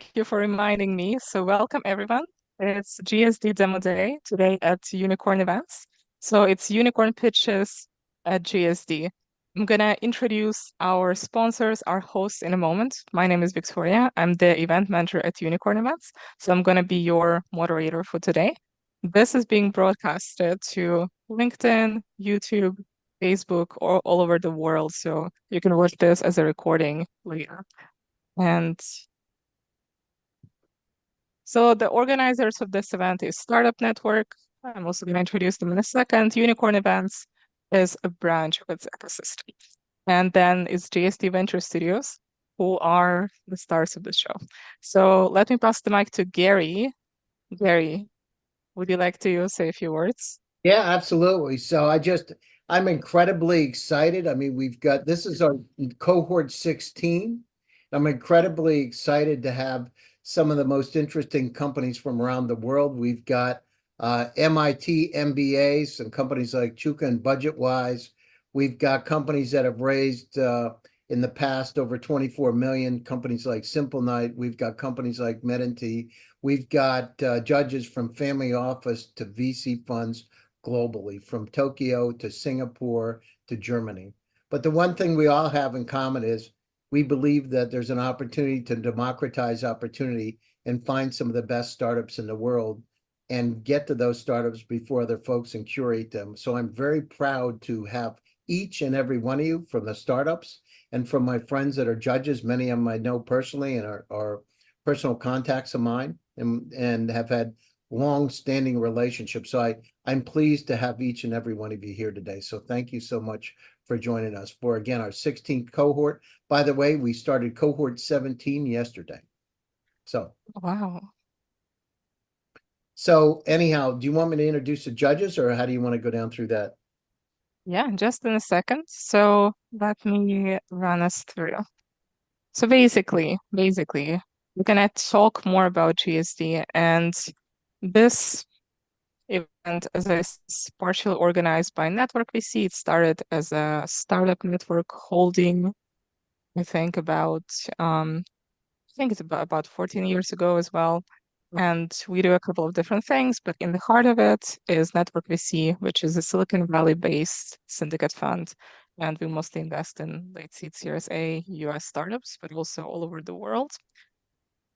Thank you for reminding me. So welcome everyone. It's GSD demo day today at Unicorn.Events. So it's unicorn pitches at GSD. I'm gonna introduce our sponsors, our hosts in a moment. My name is Victoria. I'm the event manager at Unicorn.Events. So I'm gonna be your moderator for today. This is being broadcasted to LinkedIn, YouTube, Facebook, or all over the world. So you can watch this as a recording later. And so the organizers of this event is Startup Network. I'm also going to introduce them in a second. Unicorn.Events is a branch of its ecosystem. And then it's GSD Venture Studios, who are the stars of the show. So let me pass the mic to Gary. Gary, would you like to say a few words? Yeah, absolutely. I'm incredibly excited. I mean, this is our cohort 16. I'm incredibly excited to have some of the most interesting companies from around the world. We've got MIT MBAs and companies like Chuka and BudgetWise. We've got companies that have raised in the past over 24 million, companies like Simple Night. We've got companies like Medinty. We've got judges from family office to VC funds globally, from Tokyo to Singapore to Germany. But the one thing we all have in common is we believe that there's an opportunity to democratize opportunity and find some of the best startups in the world and get to those startups before other folks and curate them. So I'm very proud to have each and every one of you from the startups and from my friends that are judges. Many of them I know personally and are personal contacts of mine and have had long-standing relationships. So I'm pleased to have each and every one of you here today. So thank you so much for joining us for, again, our 16th cohort. By the way, we started cohort 17 yesterday. Wow. So anyhow, do you want me to introduce the judges or how do you want to go down through that? Yeah, just in a second. So let me run us through. So basically, we're gonna talk more about GSD, and this event, as partially organized by Network VC. It started as a startup network holding, I think um I think it's about 14 years ago as well. And we do a couple of different things, but in the heart of it is Network VC, which is a Silicon Valley-based syndicate fund. And we mostly invest in late seed Series A US startups, but also all over the world.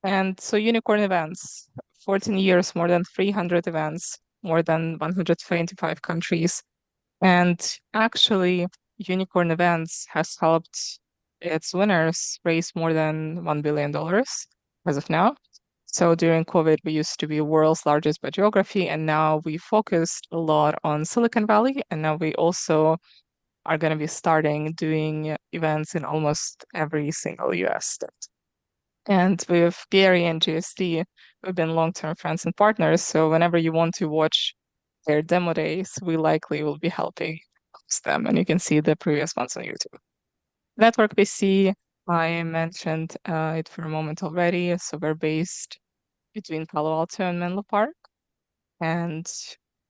And so Unicorn.Events, 14 years, more than 300 events, more than 125 countries. And actually, Unicorn.Events has helped its winners raise more than $1 billion as of now. So during COVID, we used to be world's largest by geography, and now we focused a lot on Silicon Valley. And now we also are going to be starting doing events in almost every single US state. And with Gary and GSD, we've been long-term friends and partners. So whenever you want to watch their demo days, we likely will be helping host them. And you can see the previous ones on YouTube. Network PC, I mentioned it for a moment already. So we're based between Palo Alto and Menlo Park. And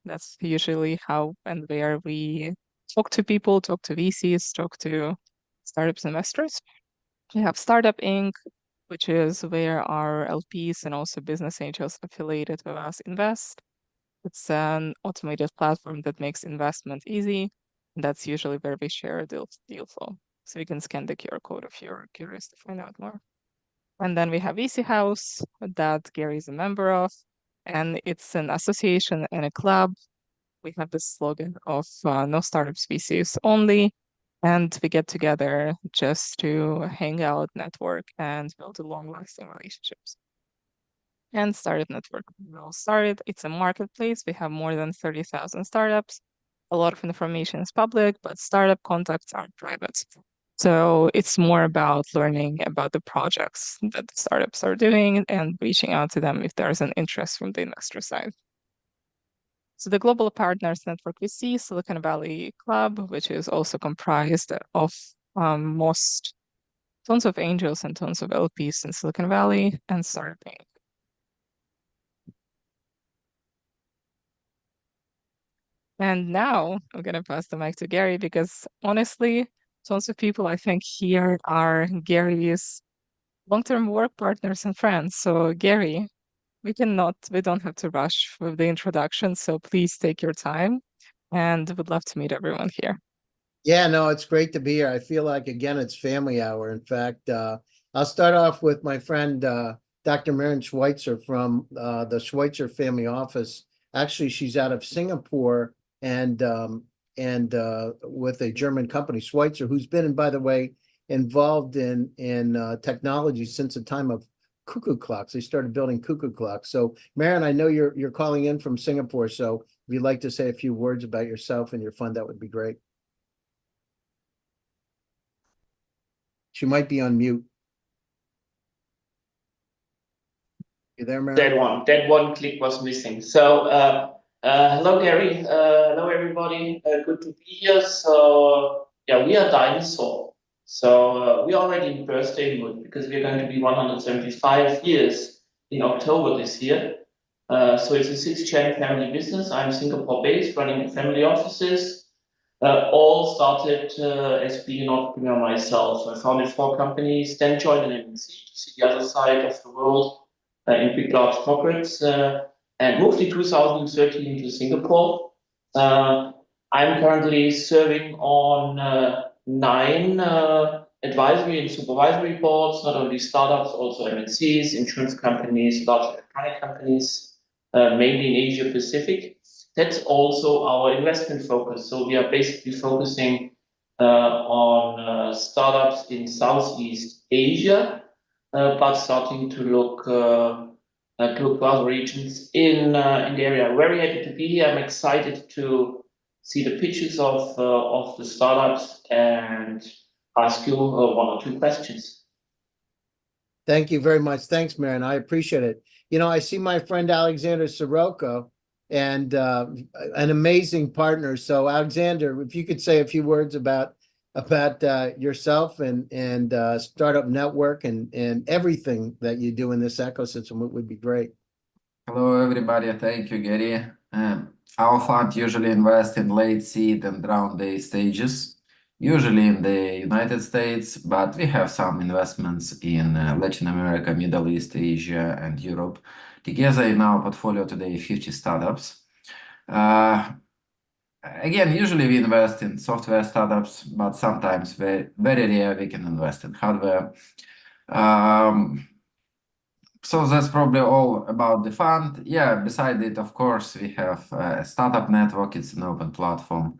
that's usually how and where we talk to people, talk to VCs, talk to startups investors. We have Startup Inc., which is where our LPs and also business angels affiliated with us invest. It's an automated platform that makes investment easy. And that's usually where we share deal flow. So you can scan the QR code if you're curious to find out more. And then we have Easy House that Gary is a member of, and it's an association and a club. We have this slogan of no startup species only, and we get together just to hang out, network, and build long-lasting relationships. And Startup Network. We all started. It's a marketplace. We have more than 30,000 startups. A lot of information is public, but startup contacts are private. So it's more about learning about the projects that the startups are doing and reaching out to them if there's an interest from the investor side. So the Global Partners Network we see Silicon Valley Club, which is also comprised of most tons of angels and tons of LPs in Silicon Valley and Startup Inc. And now I'm gonna pass the mic to Gary because honestly, tons of people I think here are Gary's long-term work partners and friends. So Gary, we don't have to rush with the introduction, so please take your time and would love to meet everyone here. Yeah, no, it's great to be here. I feel like again it's family hour. In fact, I'll start off with my friend Dr. Maren Schweitzer from the Schweitzer Family Office. Actually, she's out of Singapore and with a German company, Schweitzer, who's been, and by the way, involved in technology since the time of cuckoo clocks. They started building cuckoo clocks. So, Maren, I know you're calling in from Singapore, so if you'd like to say a few words about yourself and your fund, that would be great. She might be on mute. You there, Maren? That one click was missing. So, hello, Gary. Hello, everybody. Good to be here. So, yeah, we are Dinosaur. So, we are already in birthday mood because we're going to be 175 years in October this year. So, it's a six-gen family business. I'm Singapore-based, running the family offices. All started as being an entrepreneur myself. I founded four companies, then joined an MNC to see the other side of the world in big large corporates, and moved in 2013 to Singapore. I'm currently serving on nine advisory and supervisory boards, not only startups, also MNCs, insurance companies, large electronic companies, mainly in Asia Pacific. That's also our investment focus. So we are basically focusing on startups in Southeast Asia, but starting to look to other regions in the area. Very happy to be here. I'm excited to see the pitches of the startups and ask you one or two questions. Thank you very much. Thanks, Maren. I appreciate it. You know, I see my friend Alexander Sirocco and an amazing partner. So, Alexander, if you could say a few words about yourself and Startup Network and everything that you do in this ecosystem, it would be great. Hello, everybody. Thank you, Gary. Our fund usually invests in late seed and round A stages, usually in the United States, but we have some investments in Latin America, Middle East, Asia, and Europe. Together in our portfolio today, 50 startups. Again, usually we invest in software startups, but sometimes very rare we can invest in hardware. So that's probably all about the fund. Yeah, beside it, of course, we have a startup network. It's an open platform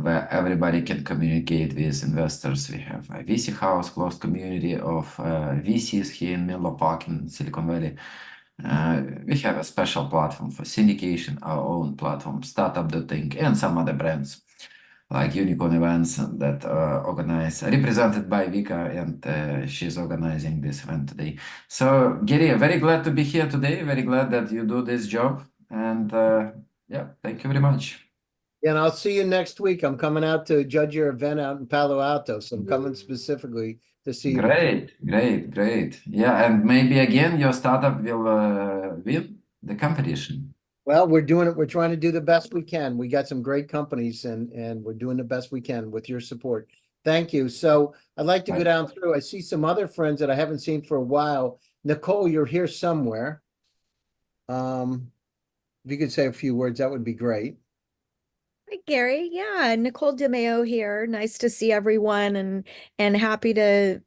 where everybody can communicate with investors. We have a VC house, closed community of VCs here in Menlo Park in Silicon Valley. We have a special platform for syndication, our own platform, Startup.Inc., and some other brands like Unicorn.Events that organize, represented by Vika, and she's organizing this event today. So, Gary, very glad to be here today. Very glad that you do this job. And yeah, thank you very much. Yeah, and I'll see you next week. I'm coming out to judge your event out in Palo Alto. So I'm coming specifically to see you. Great. Yeah, and maybe again, your startup will win the competition. Well, we're doing it. We're trying to do the best we can. We got some great companies and we're doing the best we can with your support. Thank you. So I'd like to go down through. I see some other friends that I haven't seen for a while. Nicole, you're here somewhere. If you could say a few words, that would be great. Hi, Gary. Yeah, Nicole DeMeo here. Nice to see everyone and happy to,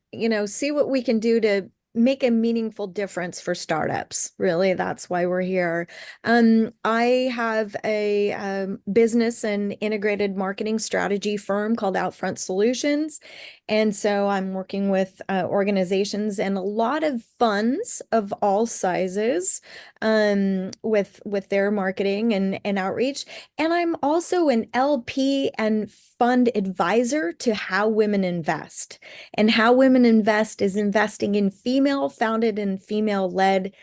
see what we can do to make a meaningful difference for startups. Really, that's why we're here. I have a business and integrated marketing strategy firm called Outfront Solutions. And so I'm working with organizations and a lot of funds of all sizes with their marketing and outreach. And I'm also an LP and fund advisor to How Women Invest. And How Women Invest is investing in female-founded and female-led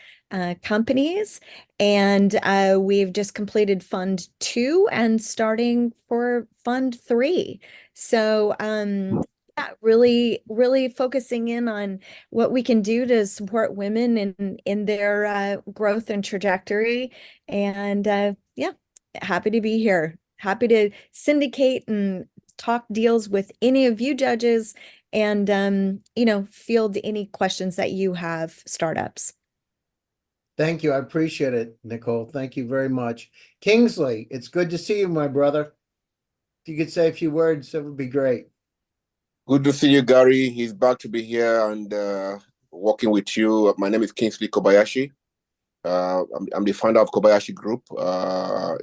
companies. And we've just completed Fund 2 and starting for Fund 3. So yeah, really focusing in on what we can do to support women in their growth and trajectory. And yeah, happy to be here. Happy to syndicate and talk deals with any of you judges field any questions that you have, startups. Thank you. I appreciate it, Nicole. Thank you very much. Kingsley, it's good to see you, my brother. If you could say a few words, that would be great. Good to see you, Gary. He's back to be here and working with you. My name is Kingsley Kobayashi. I'm the founder of Kobayashi Group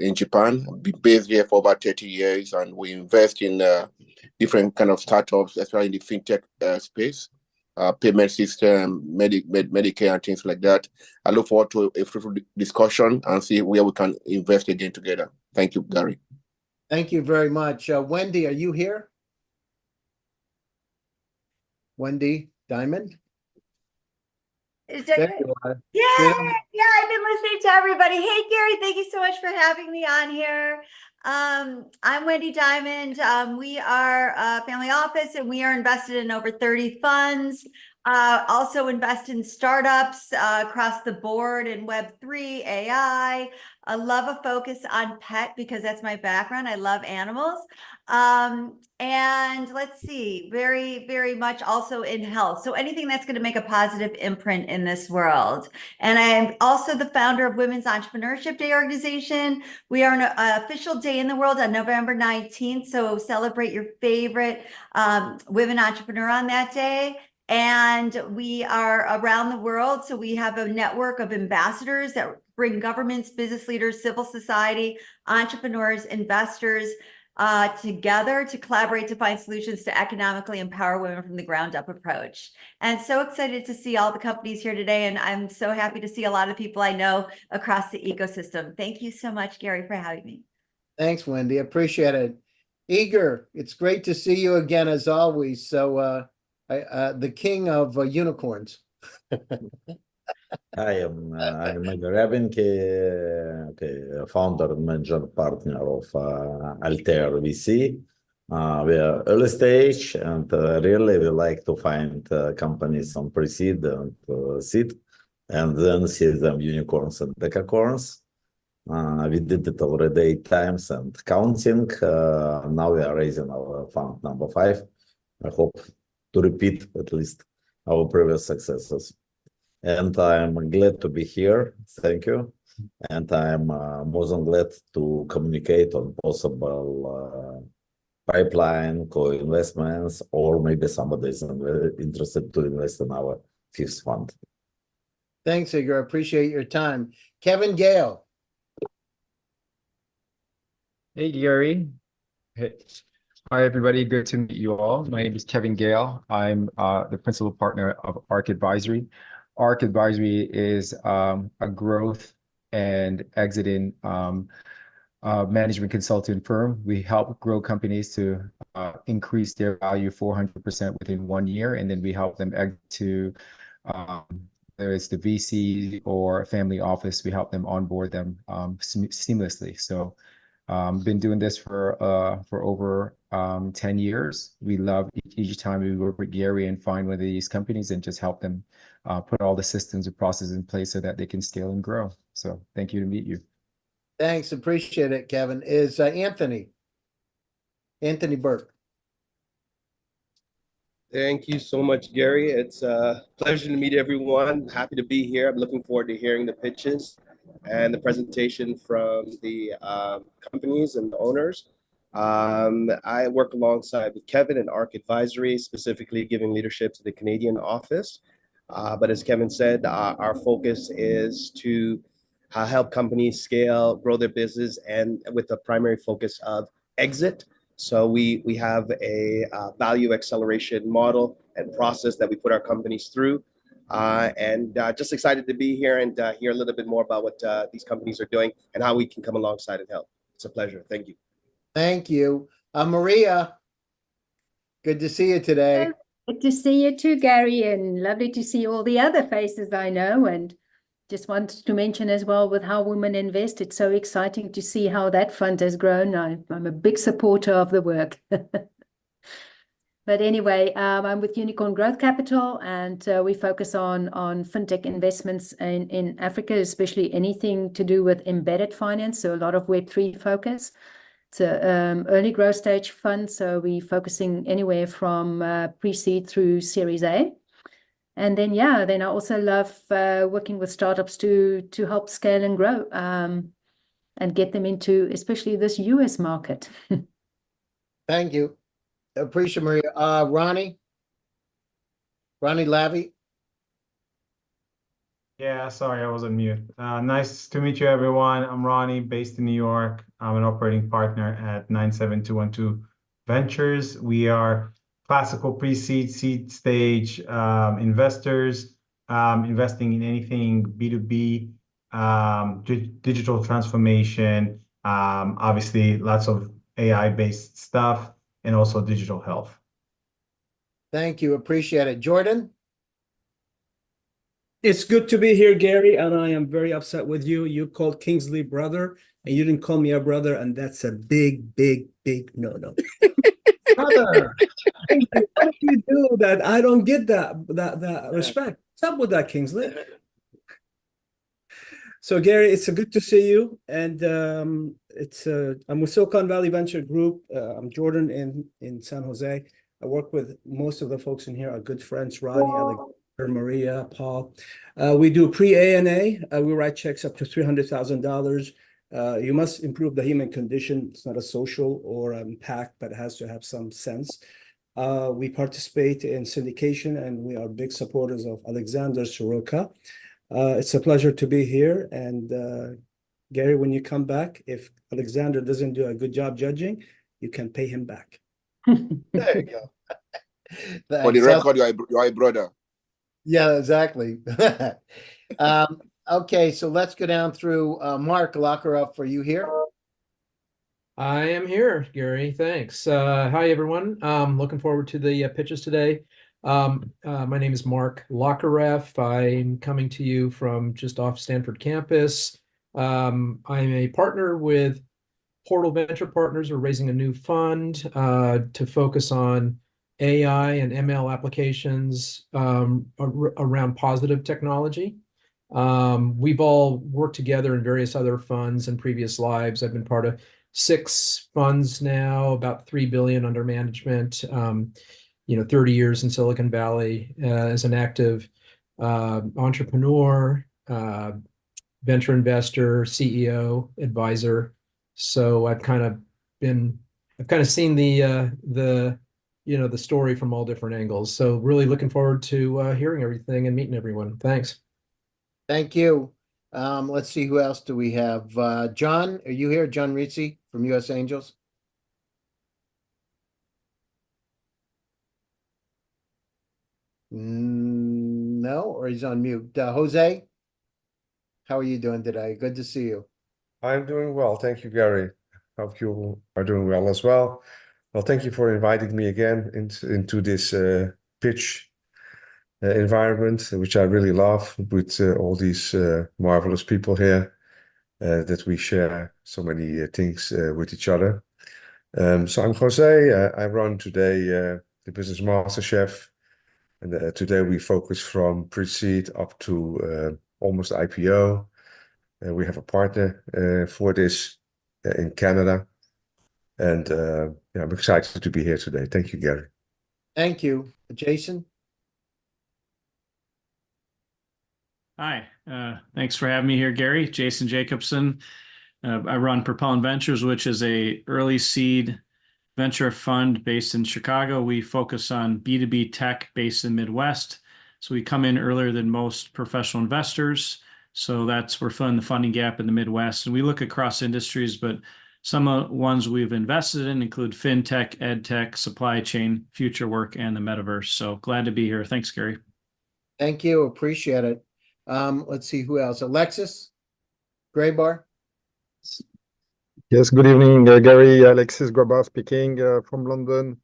in Japan. I've been based here for about 30 years, and we invest in different kind of startups, especially in the fintech space, payment system, Medicare, and things like that. I look forward to a fruitful discussion and see where we can invest again together. Thank you, Gary. Thank you very much. Wendy, are you here? Wendy Diamond? There you are. Yeah, I've been listening to everybody. Hey, Gary, thank you so much for having me on here. I'm Wendy Diamond. We are a family office and we are invested in over 30 funds. Also invest in startups across the board in Web3, AI. I love a focus on pet because that's my background. I love animals. And let's see, very, very much also in health. So anything that's going to make a positive imprint in this world. And I am also the founder of Women's Entrepreneurship Day organization. We are an official day in the world on November 19th. So celebrate your favorite women entrepreneur on that day. And we are around the world. So we have a network of ambassadors that bring governments, business leaders, civil society, entrepreneurs, investors together to collaborate to find solutions to economically empower women from the ground up approach. And so excited to see all the companies here today. And I'm so happy to see a lot of people I know across the ecosystem. Thank you so much, Gary, for having me. Thanks, Wendy. Appreciate it. Igor, it's great to see you again as always. So the king of unicorns. Hi, I'm Igor Rebenke, founder and manager partner of Altair VC. We are early stage and really we like to find companies on pre-seed and seed and then see them unicorns and decacorns. We did it already 8 times and counting. Now we are raising our fund number 5. I hope to repeat at least our previous successes. And I'm glad to be here. Thank you. And I'm more than glad to communicate on possible pipeline, co-investments, or maybe somebody is interested to invest in our 5th fund. Thanks, Igor. I appreciate your time. Kevin Gale. Hey, Gary. Hey. Hi, everybody. Good to meet you all. My name is Kevin Gale. I'm the principal partner of ARC Advisory. ARC Advisory is a growth and exiting management consulting firm. We help grow companies to increase their value 400% within 1 year, and then we help them exit to whether it's the VC or family office. We help them onboard them seamlessly. So been doing this for over 10 years. We love each time we work with Gary and find one of these companies and just help them put all the systems and processes in place so that they can scale and grow. So thank you to meet you. Thanks. Appreciate it, Kevin. Is Anthony Burke. Thank you so much, Gary. It's a pleasure to meet everyone. Happy to be here. I'm looking forward to hearing the pitches and the presentation from the companies and the owners. I work alongside with Kevin and ARC Advisory, specifically giving leadership to the Canadian office. But as Kevin said, our focus is to help companies scale, grow their business, and with a primary focus of exit. So we have a value acceleration model and process that we put our companies through. And just excited to be here and hear a little bit more about what these companies are doing and how we can come alongside and help. It's a pleasure. Thank you. Thank you. Maria, good to see you today. Good to see you too, Gary, and lovely to see all the other faces I know. And just wanted to mention as well with How Women Invest, it's so exciting to see how that fund has grown. I'm a big supporter of the work. But anyway, I'm with Unicorn Growth Capital, and we focus on fintech investments in Africa, especially anything to do with embedded finance, so a lot of Web3 focus. It's a early growth stage fund, so we're focusing anywhere from pre-seed through Series A. And then, yeah, then I also love working with startups to help scale and grow and get them into especially this US market. Thank you. Appreciate Maria. Ronnie Lavey. Yeah, sorry, I was on mute. Nice to meet you, everyone. I'm Ronnie, based in New York. I'm an operating partner at 97212 Ventures. We are classical pre-seed, seed stage investors, investing in anything B2B, digital transformation, obviously lots of AI-based stuff, and also digital health. Thank you. Appreciate it. Jordan. It's good to be here, Gary, and I am very upset with you. You called Kingsley brother, and you didn't call me a brother, and that's a big, big, big no-no. Brother, Kingsley, what do you do that? I don't get that respect. What's up with that, Kingsley? So, Gary, it's good to see you, and I'm with Silicon Valley Venture Group. I'm Jordan in San Jose. I work with most of the folks in here, our good friends, Ronnie, Alexander, Maria, Paul. We do pre-A&A. We write checks up to $300,000. You must improve the human condition. It's not a social or pact, but it has to have some sense. We participate in syndication, and we are big supporters of Alexander Soroka. It's a pleasure to be here. And Gary, when you come back, if Alexander doesn't do a good job judging, you can pay him back. There you go. For the record, you are a brother. Yeah, exactly. Okay, so let's go down through Mark Lockeroff. Are you here? I am here, Gary. Thanks. Hi, everyone. Looking forward to the pitches today. My name is Mark Lockeroff. I'm coming to you from just off Stanford campus. I'm a partner with Portal Venture Partners. We're raising a new fund to focus on AI and ML applications around positive technology. We've all worked together in various other funds in previous lives. I've been part of 6 funds now, about $3 billion under management. 30 years in Silicon Valley as an active entrepreneur, venture investor, CEO, advisor. So I've kind of seen the story from all different angles. So really looking forward to hearing everything and meeting everyone. Thanks. Thank you. Let's see, who else do we have? John, are you here? John Rizzi from US Angels. No, or he's on mute. Jose, how are you doing today? Good to see you. I'm doing well. Thank you, Gary. Hope you are doing well as well. Well, thank you for inviting me again into this pitch environment, which I really love, with all these marvelous people here that we share so many things with each other. So I'm Jose. I run today the Business Master Chef. And today we focus from pre-seed up to almost IPO. We have a partner for this in Canada. And I'm excited to be here today. Thank you, Gary. Thank you. Jason? Hi, thanks for having me here, Gary. Jason Jacobson. I run Propellant Ventures, which is a early seed venture fund based in Chicago. We focus on B2B tech based in the Midwest. So we come in earlier than most professional investors. So we're filling the funding gap in the Midwest. And we look across industries, but some of the ones we've invested in include fintech, edtech, supply chain, future work, and the metaverse. So glad to be here. Thanks, Gary. Thank you. Appreciate it. Let's see who else. Alexis Graybar. Yes, good evening, Gary. Alexis Grabar speaking from London.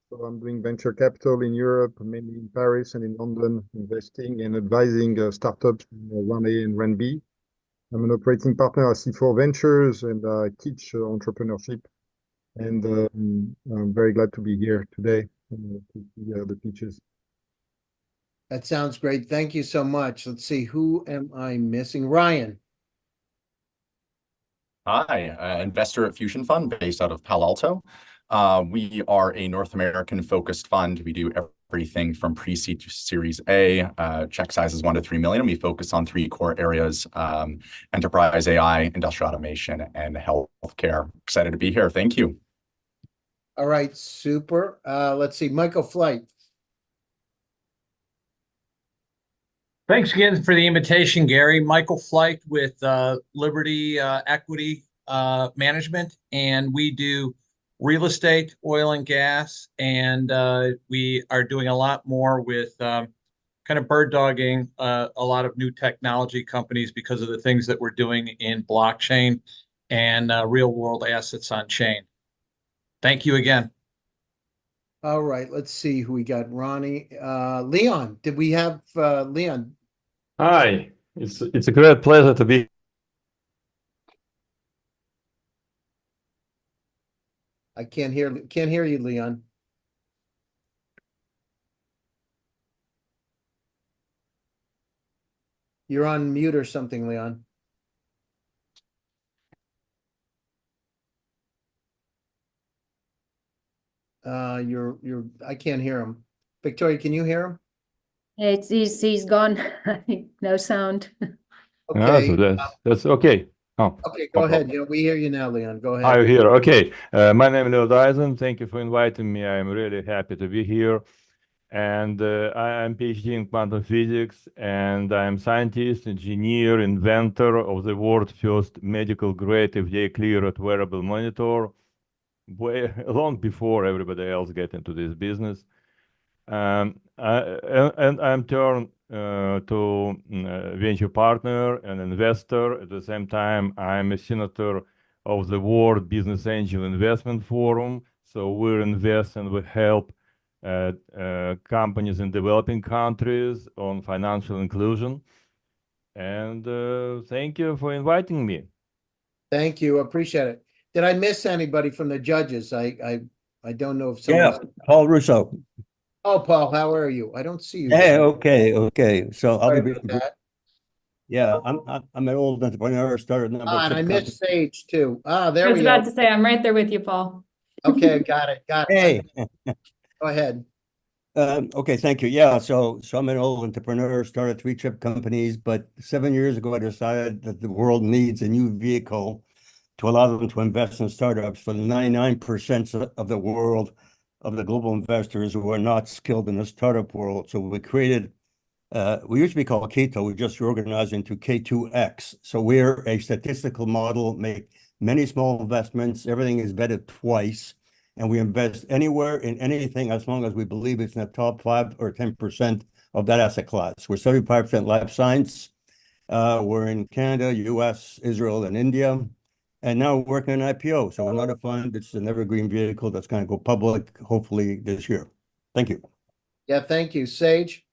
So I'm doing venture capital in Europe, mainly in Paris and in London, investing and advising startups, Run A and Run B. I'm an operating partner at C4 Ventures, and I teach entrepreneurship. And I'm very glad to be here today to see the pitches. That sounds great. Thank you so much. Let's see, who am I missing? Ryan. Hi, investor at Fusion Fund based out of Palo Alto. We are a North American focused fund. We do everything from pre-seed to Series A. Check size is 1 to 3 million. We focus on 3 core areas: enterprise AI, industrial automation, and healthcare. Excited to be here. Thank you. All right, super. Let's see, Michael Flight. Thanks again for the invitation, Gary. Michael Flight with Liberty Equity Management, and we do real estate, oil and gas, and we are doing a lot more with kind of bird dogging a lot of new technology companies because of the things that we're doing in blockchain and real world assets on chain. Thank you again. All right, let's see who we got. Ronnie, Leon. Did we have Leon? Hi, it's a great pleasure to be. I can't hear you, Leon. You're on mute or something, Leon. I can't hear him. Victoria, can you hear him? He's gone. No sound. Okay. So that's okay. Oh, Okay, go ahead. Yeah, we hear you now, Leon. Go ahead. are you here? Okay. My name is Leo Dyson. Thank you for inviting me. I'm really happy to be here. And I am PhD in quantum physics, and I'm scientist, engineer, inventor of the world's first medical grade FDA cleared wearable monitor, way long before everybody else get into this business. And I'm turned to venture partner and investor. At the same time, I'm a senator of the World Business Angel Investment Forum. So we invest and we help companies in developing countries on financial inclusion. And thank you for inviting me. Thank you. Appreciate it. Did I miss anybody from the judges? I don't know if someone. Yeah, Paul Russo. Oh, Paul, how are you? I don't see you. Hey, there. okay. So I'll Sorry be. about that. Yeah, I'm an old entrepreneur. Started a number of And I companies. missed Sage too. There I was we go. about to say, I'm right there with you, Paul. Okay, got it. Hey. Go ahead. Okay, thank you. Yeah, so I'm an old entrepreneur, started 3 chip companies, but 7 years ago I decided that the world needs a new vehicle to allow them to invest in startups for the 99% of the world, of the global investors who are not skilled in the startup world. So we created, we used to be called Keto, we just reorganized into K2X. So we're a statistical model, make many small investments, everything is vetted twice. And we invest anywhere in anything as long as we believe it's in the top 5 or 10% of that asset class. We're 75% life science. We're in Canada, US, Israel, and India. And now we're working on IPO. So we're not a fund. It's an evergreen vehicle that's going to go public, hopefully this year. Thank you. Yeah, thank you. Sage?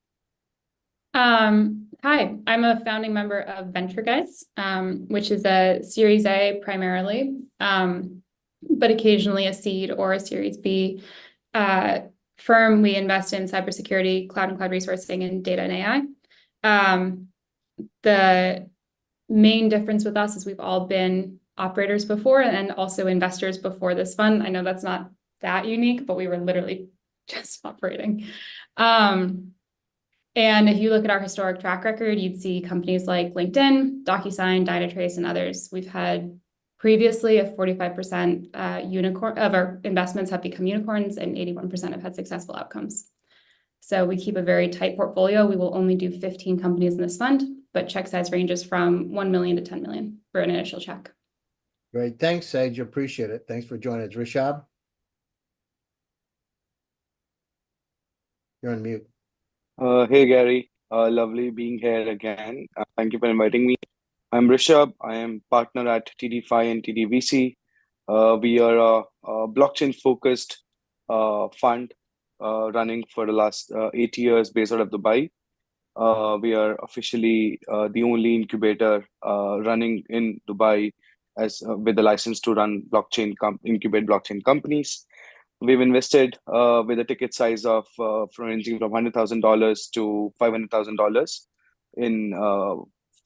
Hi, I'm a founding member of Venture Guys, which is a Series A primarily, but occasionally a seed or a Series B firm. We invest in cybersecurity, cloud and cloud resourcing, and data and AI. The main difference with us is we've all been operators before and also investors before this fund. I know that's not that unique, but we were literally just operating. And if you look at our historic track record, you'd see companies like LinkedIn, DocuSign, Dynatrace, and others. We've had previously a 45% unicorn of our investments have become unicorns, and 81% have had successful outcomes. So we keep a very tight portfolio. We will only do 15 companies in this fund, but check size ranges from 1 million to 10 million for an initial check. Great. Thanks, Sage. Appreciate it. Thanks for joining us. Rishab? You're on mute. Hey Gary, lovely being here again. Thank you for inviting me. I'm Rishabh. I am partner at TD5 and TDVC. We are a blockchain-focused fund running for the last 8 years based out of Dubai. We are officially the only incubator running in Dubai as with the license to run incubate blockchain companies. We've invested with a ticket size of ranging from $100,000 to $500,000 in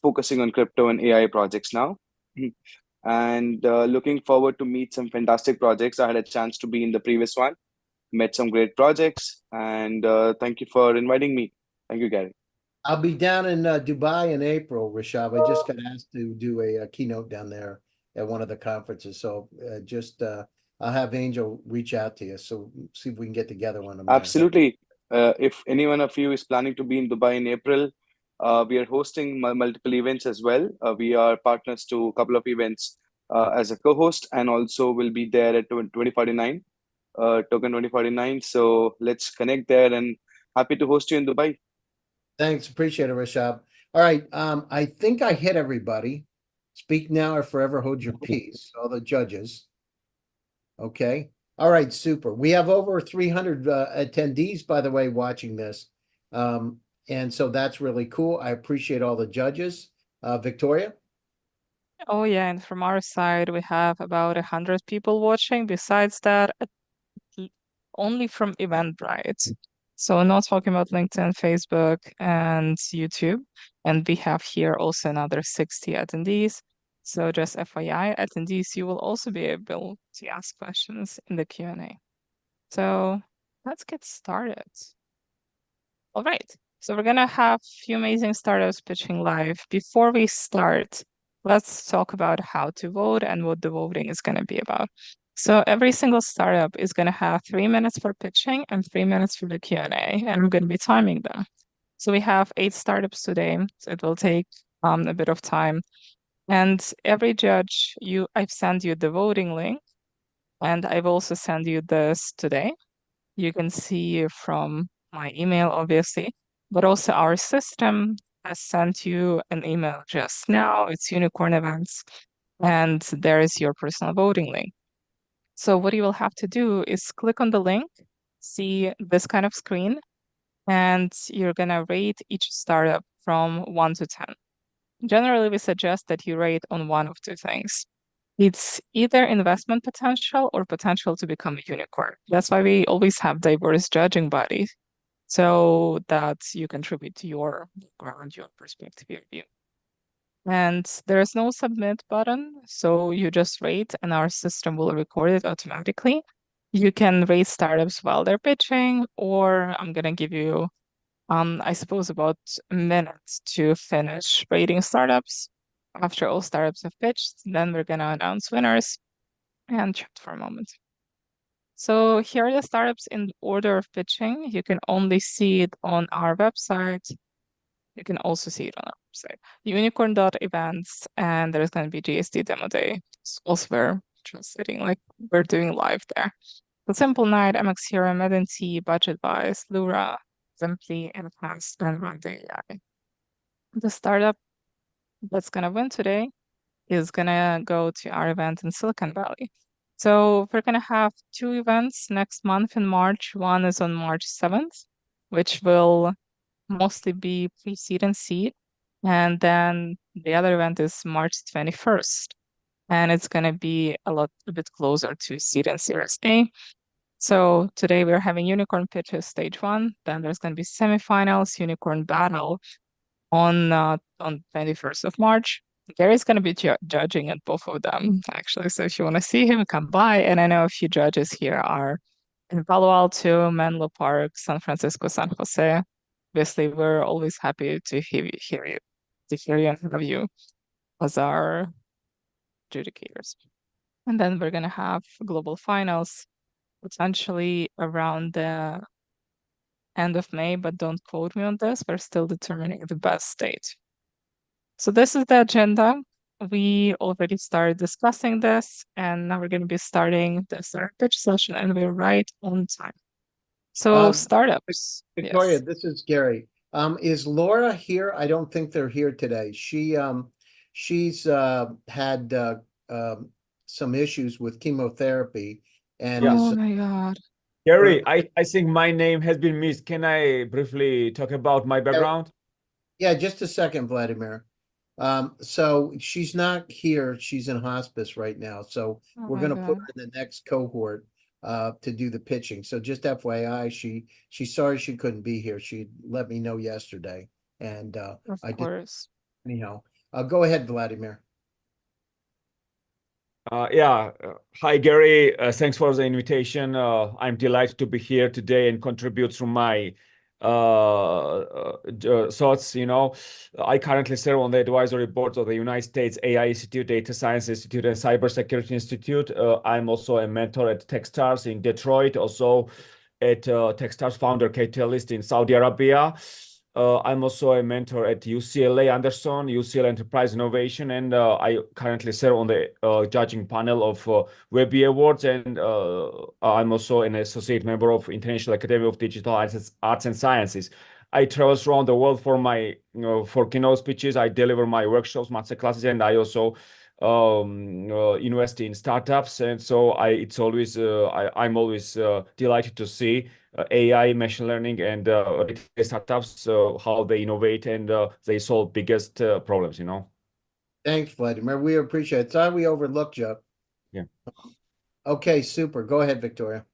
focusing on crypto and AI projects now. and looking forward to meet some fantastic projects. I had a chance to be in the previous one, met some great projects, and thank you for inviting me. Thank you, Gary. I'll be down in Dubai in April, Rishab. I just got asked to do a keynote down there at one of the conferences. So I'll have Angel reach out to you. So see if we can get together when I'm there. Absolutely. If any one of you is planning to be in Dubai in April, we are hosting multiple events as well. We are partners to a couple of events as a co-host, and also will be there at 2049, Token 2049. So let's connect there, and happy to host you in Dubai. Thanks. Appreciate it, Rishab. All right. I think I hit everybody. Speak now or forever hold your peace. All the judges. Okay. All right. Super. We have over 300 attendees, by the way, watching this. And so that's really cool. I appreciate all the judges. Victoria? Oh yeah, and from our side, we have about 100 people watching. Besides that, only from Eventbrite. So not talking about LinkedIn, Facebook, and YouTube. And we have here also another 60 attendees. So just FYI, attendees, you will also be able to ask questions in the Q&A. So let's get started. All right. So we're gonna have a few amazing startups pitching live. Before we start, let's talk about how to vote and what the voting is gonna be about. So every single startup is gonna have 3 minutes for pitching and 3 minutes for the Q&A, and I'm gonna be timing them. So we have 8 startups today, so it will take a bit of time. And every judge, I've sent you the voting link, and I've also sent you this today. You can see from my email, obviously, but also our system has sent you an email just now. It's Unicorn.Events, and there is your personal voting link. So what you will have to do is click on the link, see this kind of screen, and you're gonna rate each startup from 1 to 10. Generally, we suggest that you rate on one of two things. It's either investment potential or potential to become a unicorn. That's why we always have diverse judging bodies, so that you contribute to your background, your perspective, your view. And there is no submit button, so you just rate and our system will record it automatically. You can rate startups while they're pitching, or I'm gonna give you I suppose about a minute to finish rating startups. After all startups have pitched, then we're gonna announce winners and chat for a moment. So here are the startups in order of pitching. You can only see it on our website. You can also see it on our website. Unicorn.Events, and there's going to be GSD demo day. It's also very translating, like we're doing live there. The Simple Night, MX Hero, MedNT, Budget Buys, Lura, Simply, Enhanced, and Run the AI. The startup that's going to win today is going to go to our event in Silicon Valley. So we're going to have 2 events next month in March. One is on March 7th, which will mostly be pre-seed and seed. And then the other event is March 21st. And it's going to be a bit closer to seed and Series A. So today we're having unicorn pitches stage 1. Then there's going to be semifinals, unicorn battle on 21st of March. Gary's going to be judging at both of them, actually. So if you want to see him, come by. And I know a few judges here are in Palo Alto, Menlo Park, San Francisco, San Jose. Obviously, we're always happy to hear you and have you as our adjudicators. And then we're going to have global finals potentially around the end of May, but don't quote me on this. We're still determining the best date. So this is the agenda. We already started discussing this, and now we're going to be starting the startup pitch session, and we're right on time. So startups. Victoria, Yes. this is Gary. Is Laura here? I don't think they're here today. She's had some issues with chemotherapy, and Oh is my God. Gary, I think my name has been missed. Can I briefly talk about my background? Yeah, just a second, Vladimir. So she's not here. She's in hospice right now. So Oh we're my gonna put God. her in the next cohort to do the pitching. So just FYI, she's sorry she couldn't be here. She let me know yesterday, and Of I did course. anyhow. Go ahead, Vladimir. Hi, Gary. Thanks for the invitation. I'm delighted to be here today and contribute through my thoughts. I currently serve on the advisory board of the United States AI Institute, Data Science Institute, and Cybersecurity Institute. I'm also a mentor at Techstars in Detroit, also at Techstars founder Catalyst in Saudi Arabia. I'm also a mentor at UCLA Anderson, UCLA Enterprise Innovation, and I currently serve on the judging panel of Webby Awards, and I'm also an associate member of International Academy of Digital Arts and Sciences. I travel around the world for my for keynote speeches. I deliver my workshops, master classes, and I also invest in startups. And so it's always I'm always delighted to see AI, machine learning, and startups, how they innovate and they solve biggest problems. Thanks, Vladimir. We appreciate it. Sorry we overlooked you. Yeah. Okay, super. Go ahead, Victoria.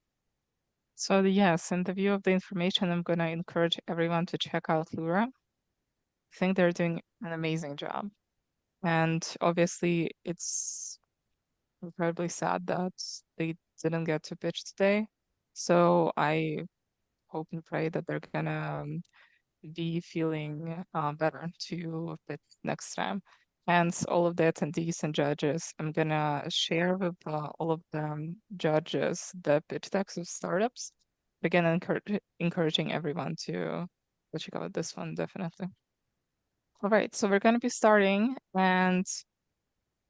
So yes, in the view of the information, I'm going to encourage everyone to check out Lura. I think they're doing an amazing job. And obviously, it's incredibly sad that they didn't get to pitch today. So I hope and pray that they're gonna be feeling better to pitch next time. And all of the attendees and judges, I'm gonna share with all of the judges the pitch decks of startups. Again, encouraging everyone to go check out this one, definitely. All right, so we're gonna be starting, and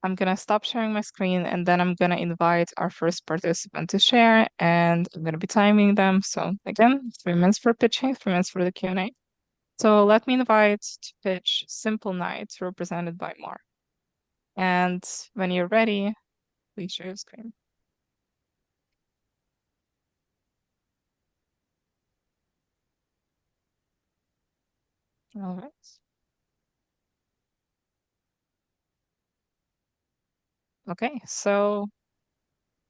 I'm gonna stop sharing my screen, and then I'm gonna invite our first participant to share, and I'm gonna be timing them. So again, 3 minutes for pitching, 3 minutes for the Q&A. So let me invite to pitch Simple Nights, represented by Mark. And when you're ready, please share your screen. All right. Okay, so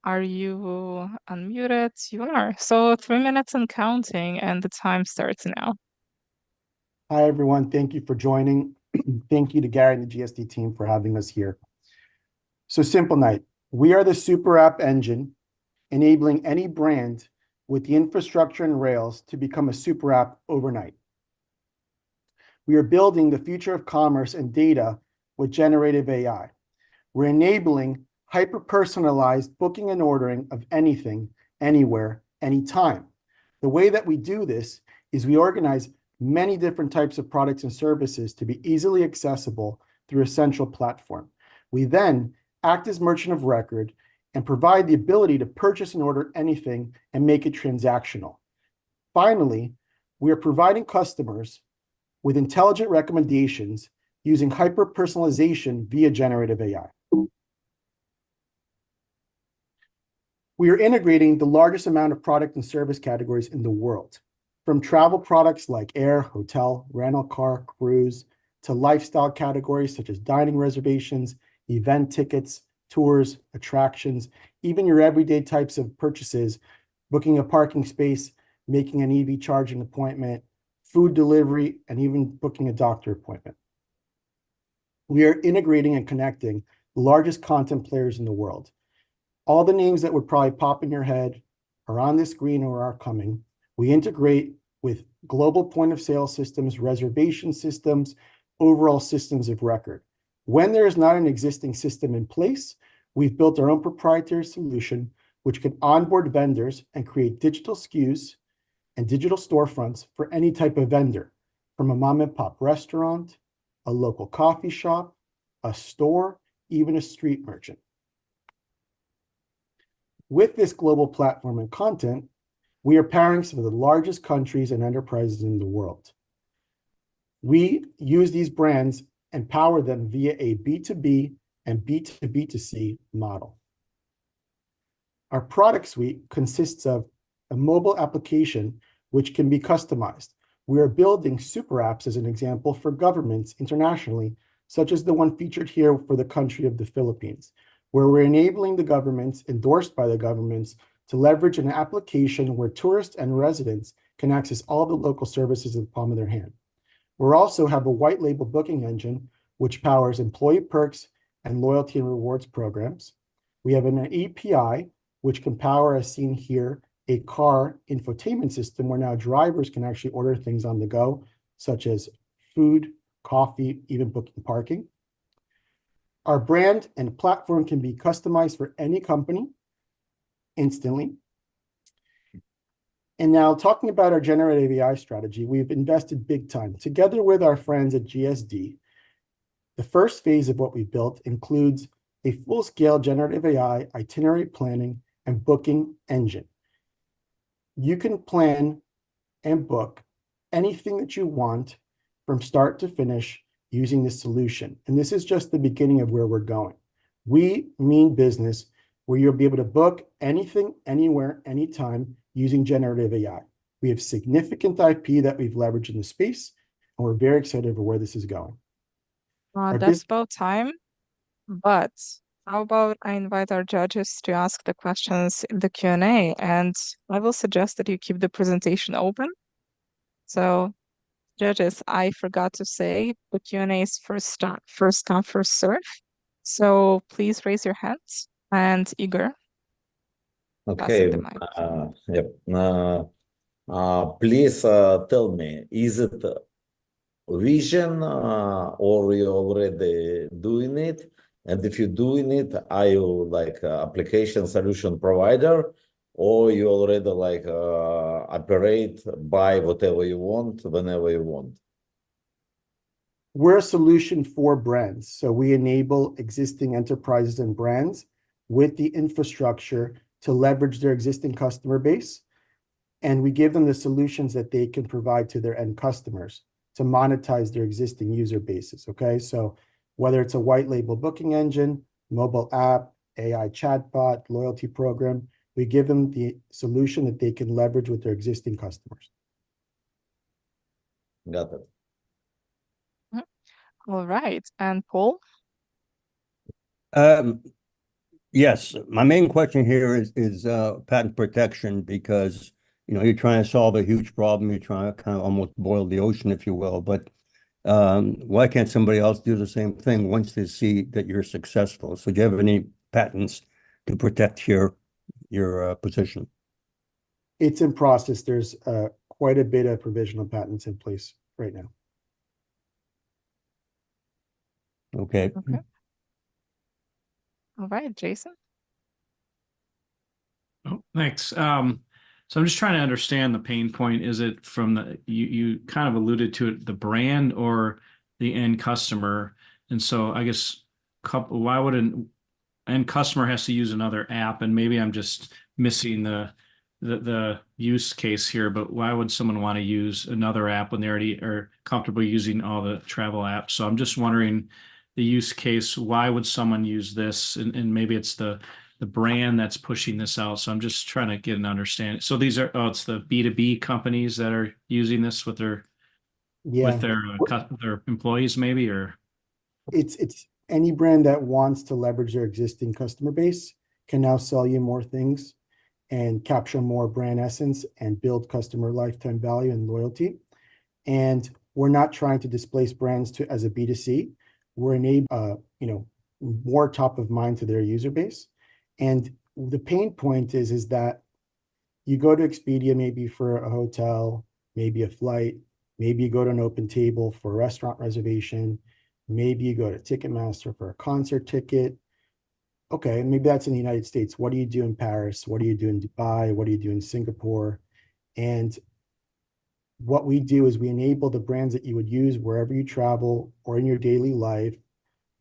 are you unmuted? You are. So 3 minutes and counting, and the time starts now. Hi, everyone. Thank you for joining. Thank you to Gary and the GSD team for having us here. So Simple Night, we are the super app engine enabling any brand with the infrastructure and rails to become a super app overnight. We are building the future of commerce and data with generative AI. We're enabling hyper-personalized booking and ordering of anything, anywhere, anytime. The way that we do this is we organize many different types of products and services to be easily accessible through a central platform. We then act as merchant of record and provide the ability to purchase and order anything and make it transactional. Finally, we are providing customers with intelligent recommendations using hyper-personalization via generative AI. We are integrating the largest amount of product and service categories in the world, from travel products like air, hotel, rental car, cruise, to lifestyle categories such as dining reservations, event tickets, tours, attractions, even your everyday types of purchases, booking a parking space, making an EV charging appointment, food delivery, and even booking a doctor appointment. We are integrating and connecting the largest content players in the world. All the names that would probably pop in your head are on this screen or are coming. We integrate with global point of sale systems, reservation systems, overall systems of record. When there is not an existing system in place, we've built our own proprietary solution, which can onboard vendors and create digital SKUs and digital storefronts for any type of vendor, from a mom and pop restaurant, a local coffee shop, a store, even a street merchant. With this global platform and content, we are powering some of the largest countries and enterprises in the world. We use these brands and power them via a B2B and B2B2C model. Our product suite consists of a mobile application which can be customized. We are building super apps, as an example, for governments internationally, such as the one featured here for the country of the Philippines, where we're enabling the governments, endorsed by the governments, to leverage an application where tourists and residents can access all the local services in the palm of their hand. We also have a white label booking engine, which powers employee perks and loyalty and rewards programs. We have an API, which can power, as seen here, a car infotainment system where now drivers can actually order things on the go, such as food, coffee, even booking parking. Our brand and platform can be customized for any company instantly. And now talking about our generative AI strategy, we've invested big time. Together with our friends at GSD, the first phase of what we've built includes a full-scale generative AI itinerary planning and booking engine. You can plan and book anything that you want from start to finish using this solution. And this is just the beginning of where we're going. We mean business where you'll be able to book anything, anywhere, anytime using generative AI. We have significant IP that we've leveraged in the space, and we're very excited for where this is going. That's about time, but how about I invite our judges to ask the questions in the Q&A, and I will suggest that you keep the presentation open. So, judges, I forgot to say the Q&A is first come, first serve. So please raise your hands. And Igor, Okay. passing the mic. Yep. Please tell me, is it vision or you already doing it? And if you're doing it, are you like application solution provider, or you already like operate, buy whatever you want, whenever you want? We're a solution for brands. So we enable existing enterprises and brands with the infrastructure to leverage their existing customer base. And we give them the solutions that they can provide to their end customers to monetize their existing user bases. Okay. So whether it's a white label booking engine, mobile app, AI chatbot, loyalty program, we give them the solution that they can leverage with their existing customers. Got it. All right. And Paul? Yes, my main question here is patent protection, because you're trying to solve a huge problem. You're trying to kind of almost boil the ocean, if you will. But why can't somebody else do the same thing once they see that you're successful? So do you have any patents to protect your position? It's in process. There's quite a bit of provisional patents in place right now. Okay. Okay. All right, Jason. Oh, thanks. So I'm just trying to understand the pain point. Is it from you kind of alluded to it, the brand or the end customer? And so I guess why would an end customer has to use another app? And maybe I'm just missing the use case here, but why would someone want to use another app when they already are comfortable using all the travel apps? So I'm just wondering the use case, why would someone use this? And maybe it's the brand that's pushing this out. So I'm just trying to get an understanding. So these are, it's the B2B companies that are using this with their employees, maybe, or it's any brand that wants to leverage their existing customer base can now sell you more things and capture more brand essence and build customer lifetime value and loyalty. And we're not trying to displace brands as a B2C. We're enabling, more top of mind to their user base. And the pain point is that you go to Expedia maybe for a hotel, maybe a flight, maybe you go to an open table for a restaurant reservation, maybe you go to Ticketmaster for a concert ticket. Okay, maybe that's in the United States. What do you do in Paris? What do you do in Dubai? What do you do in Singapore? And what we do is we enable the brands that you would use wherever you travel or in your daily life,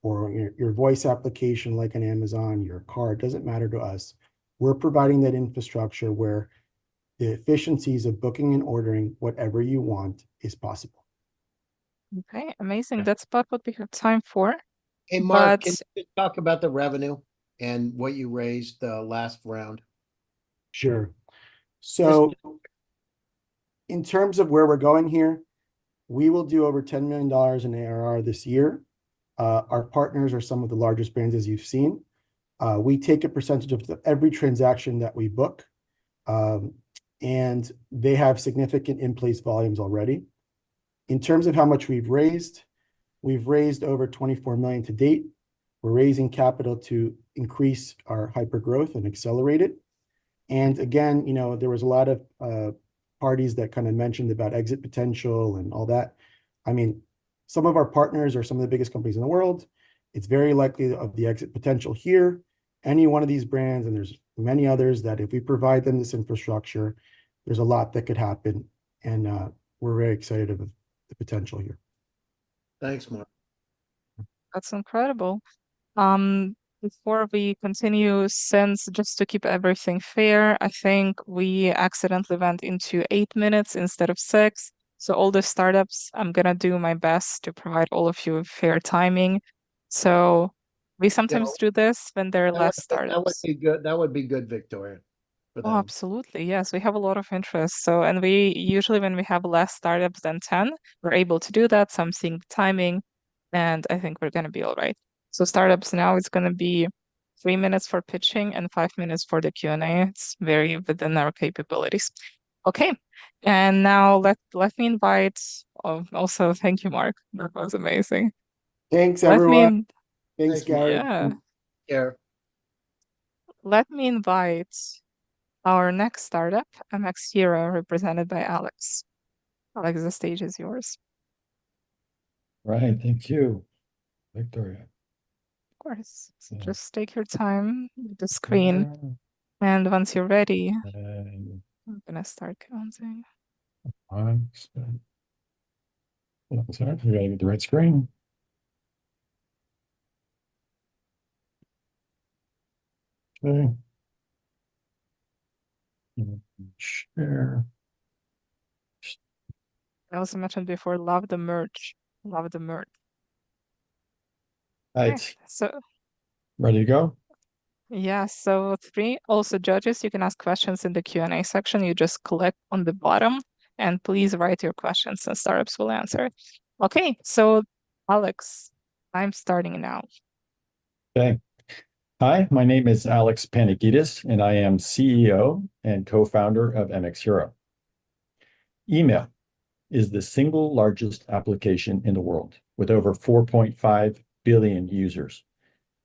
or your voice application like an Amazon, your car, it doesn't matter to us. We're providing that infrastructure where the efficiencies of booking and ordering whatever you want is possible. Okay, amazing. That's about what we have time for. Hey, Mark, can you talk about the revenue and what you raised last round? Sure. So in terms of where we're going here, we will do over $10 million in ARR this year. Our partners are some of the largest brands, as you've seen. We take a percentage of every transaction that we book, and they have significant in-place volumes already. In terms of how much we've raised over $24 million to date. We're raising capital to increase our hypergrowth and accelerate it. And again, there was a lot of parties that kind of mentioned about exit potential and all that. I mean, some of our partners are some of the biggest companies in the world. It's very likely of the exit potential here. Any one of these brands, and there's many others, that if we provide them this infrastructure, there's a lot that could happen. And we're very excited about the potential here. Thanks, Mark. That's incredible. Before we continue, since just to keep everything fair, I think we accidentally went into 8 minutes instead of 6. So all the startups, I'm gonna do my best to provide all of you fair timing. So we sometimes do this when there are less That would startups. be good. That would be good, Victoria, for Oh, them. absolutely. Yes, we have a lot of interest. So, and we usually, when we have less startups than 10, we're able to do that. So I'm seeing timing, and I think we're going to be all right. So startups now, it's going to be 3 minutes for pitching and 5 minutes for the Q&A. It's very within our capabilities. Okay. And now let me invite, also, thank you, Mark. That was amazing. Thanks, Let everyone. me, Thanks, Gary. yeah, Yeah. let me invite our next startup, MX Hero, represented by Alex. Alex, the stage is yours. Right, thank you, Victoria. Of course. So Yeah. just take your time with the screen. And once you're ready, And I'm gonna start counting. I'm sorry, you gotta get the right screen. Okay. Share. I also mentioned before, love the merch. Love the merch. Right. Okay, so Ready to go? yeah, so 3 also judges, you can ask questions in the Q&A section. You just click on the bottom and please write your questions and startups will answer. Okay, so Alex, I'm starting now. Okay. Hi, my name is Alex Panagidis, and I am CEO and co-founder of MX Hero. Email is the single largest application in the world with over 4.5 billion users.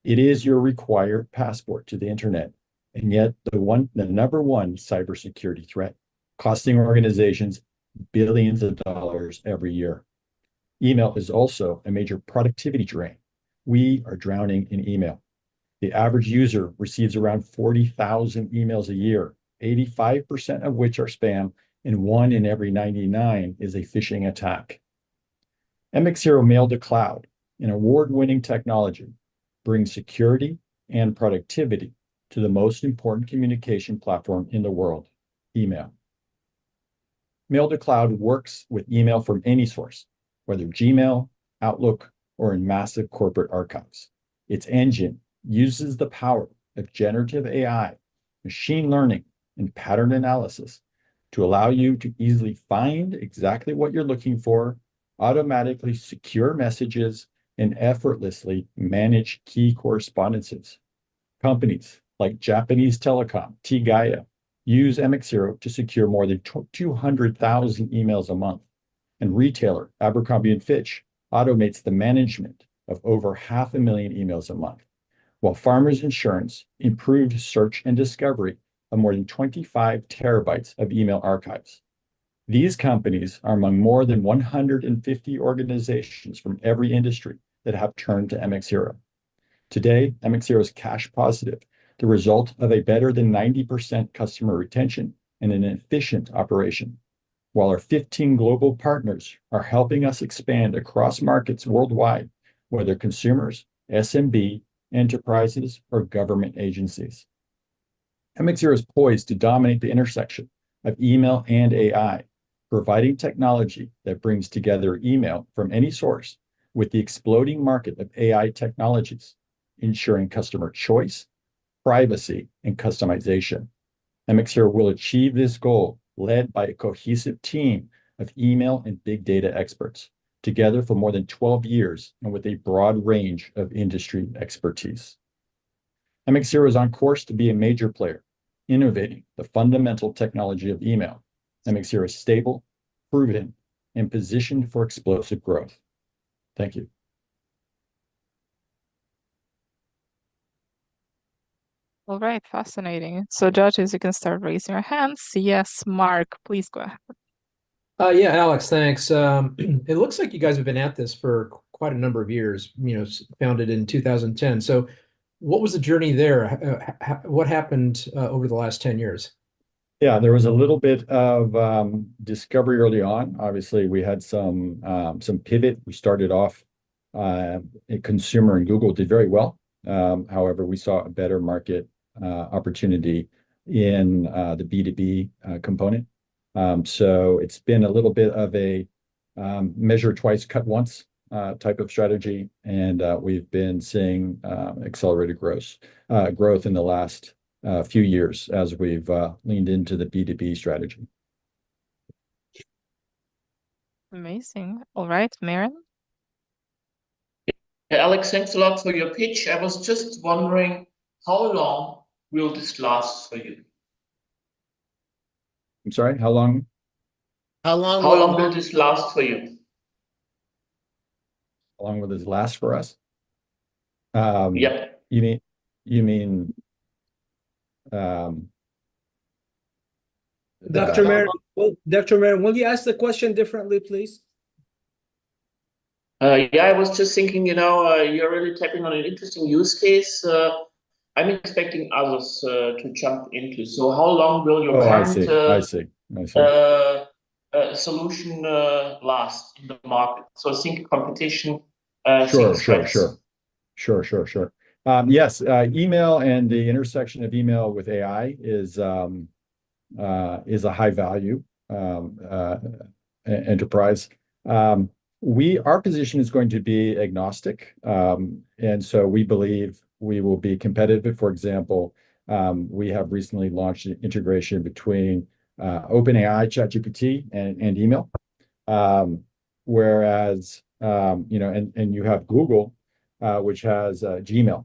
It is your required passport to the internet, and yet the number one cybersecurity threat, costing organizations billions of dollars every year. Email is also a major productivity drain. We are drowning in email. The average user receives around 40,000 emails a year, 85% of which are spam, and 1 in every 99 is a phishing attack. MX Hero Mail to Cloud, an award-winning technology, brings security and productivity to the most important communication platform in the world, email. Mail to Cloud works with email from any source, whether Gmail, Outlook, or in massive corporate archives. Its engine uses the power of generative AI, machine learning, and pattern analysis to allow you to easily find exactly what you're looking for, automatically secure messages, and effortlessly manage key correspondences. Companies like Japanese telecom, T-Gaia, use MX Hero to secure more than 200,000 emails a month. And retailer Abercrombie & Fitch automates the management of over 500,000 emails a month, while Farmers Insurance improved search and discovery of more than 25 terabytes of email archives. These companies are among more than 150 organizations from every industry that have turned to MX Hero. Today, MX Hero is cash positive, the result of a better than 90% customer retention and an efficient operation, while our 15 global partners are helping us expand across markets worldwide, whether consumers, SMB, enterprises, or government agencies. MX Hero is poised to dominate the intersection of email and AI, providing technology that brings together email from any source with the exploding market of AI technologies, ensuring customer choice, privacy, and customization. MX Hero will achieve this goal led by a cohesive team of email and big data experts, together for more than 12 years and with a broad range of industry expertise. MX Hero is on course to be a major player, innovating the fundamental technology of email. MX Hero is stable, proven, and positioned for explosive growth. Thank you. All right, fascinating. So judges, you can start raising your hands. Yes, Mark, please go ahead. Yeah, Alex, thanks. It looks like you guys have been at this for quite a number of years, founded in 2010. So what was the journey there? What happened over the last 10 years? Yeah, there was a little bit of discovery early on. Obviously, we had some pivot. We started off in consumer, and Google did very well. However, we saw a better market opportunity in the B2B component. So it's been a little bit of a measure twice, cut once type of strategy, and we've been seeing accelerated growth in the last few years as we've leaned into the B2B strategy. Amazing. All right, Maren. Alex, thanks a lot for your pitch. I was just wondering, how long will this last for you? I'm sorry, how long? How long will this last for you? How long will this last for us? Yep. You mean Dr. Maren, will you ask the question differently, please? Yeah, I was just thinking, you're really tapping on an interesting use case. I'm expecting others to jump into. So how long will your current I see. solution last in the market? So think competition. Sure. Yes, email and the intersection of email with AI is a high value enterprise. Our position is going to be agnostic, and so we believe we will be competitive. For example, we have recently launched an integration between OpenAI, ChatGPT, and email. Whereas and you have Google, which has Gmail,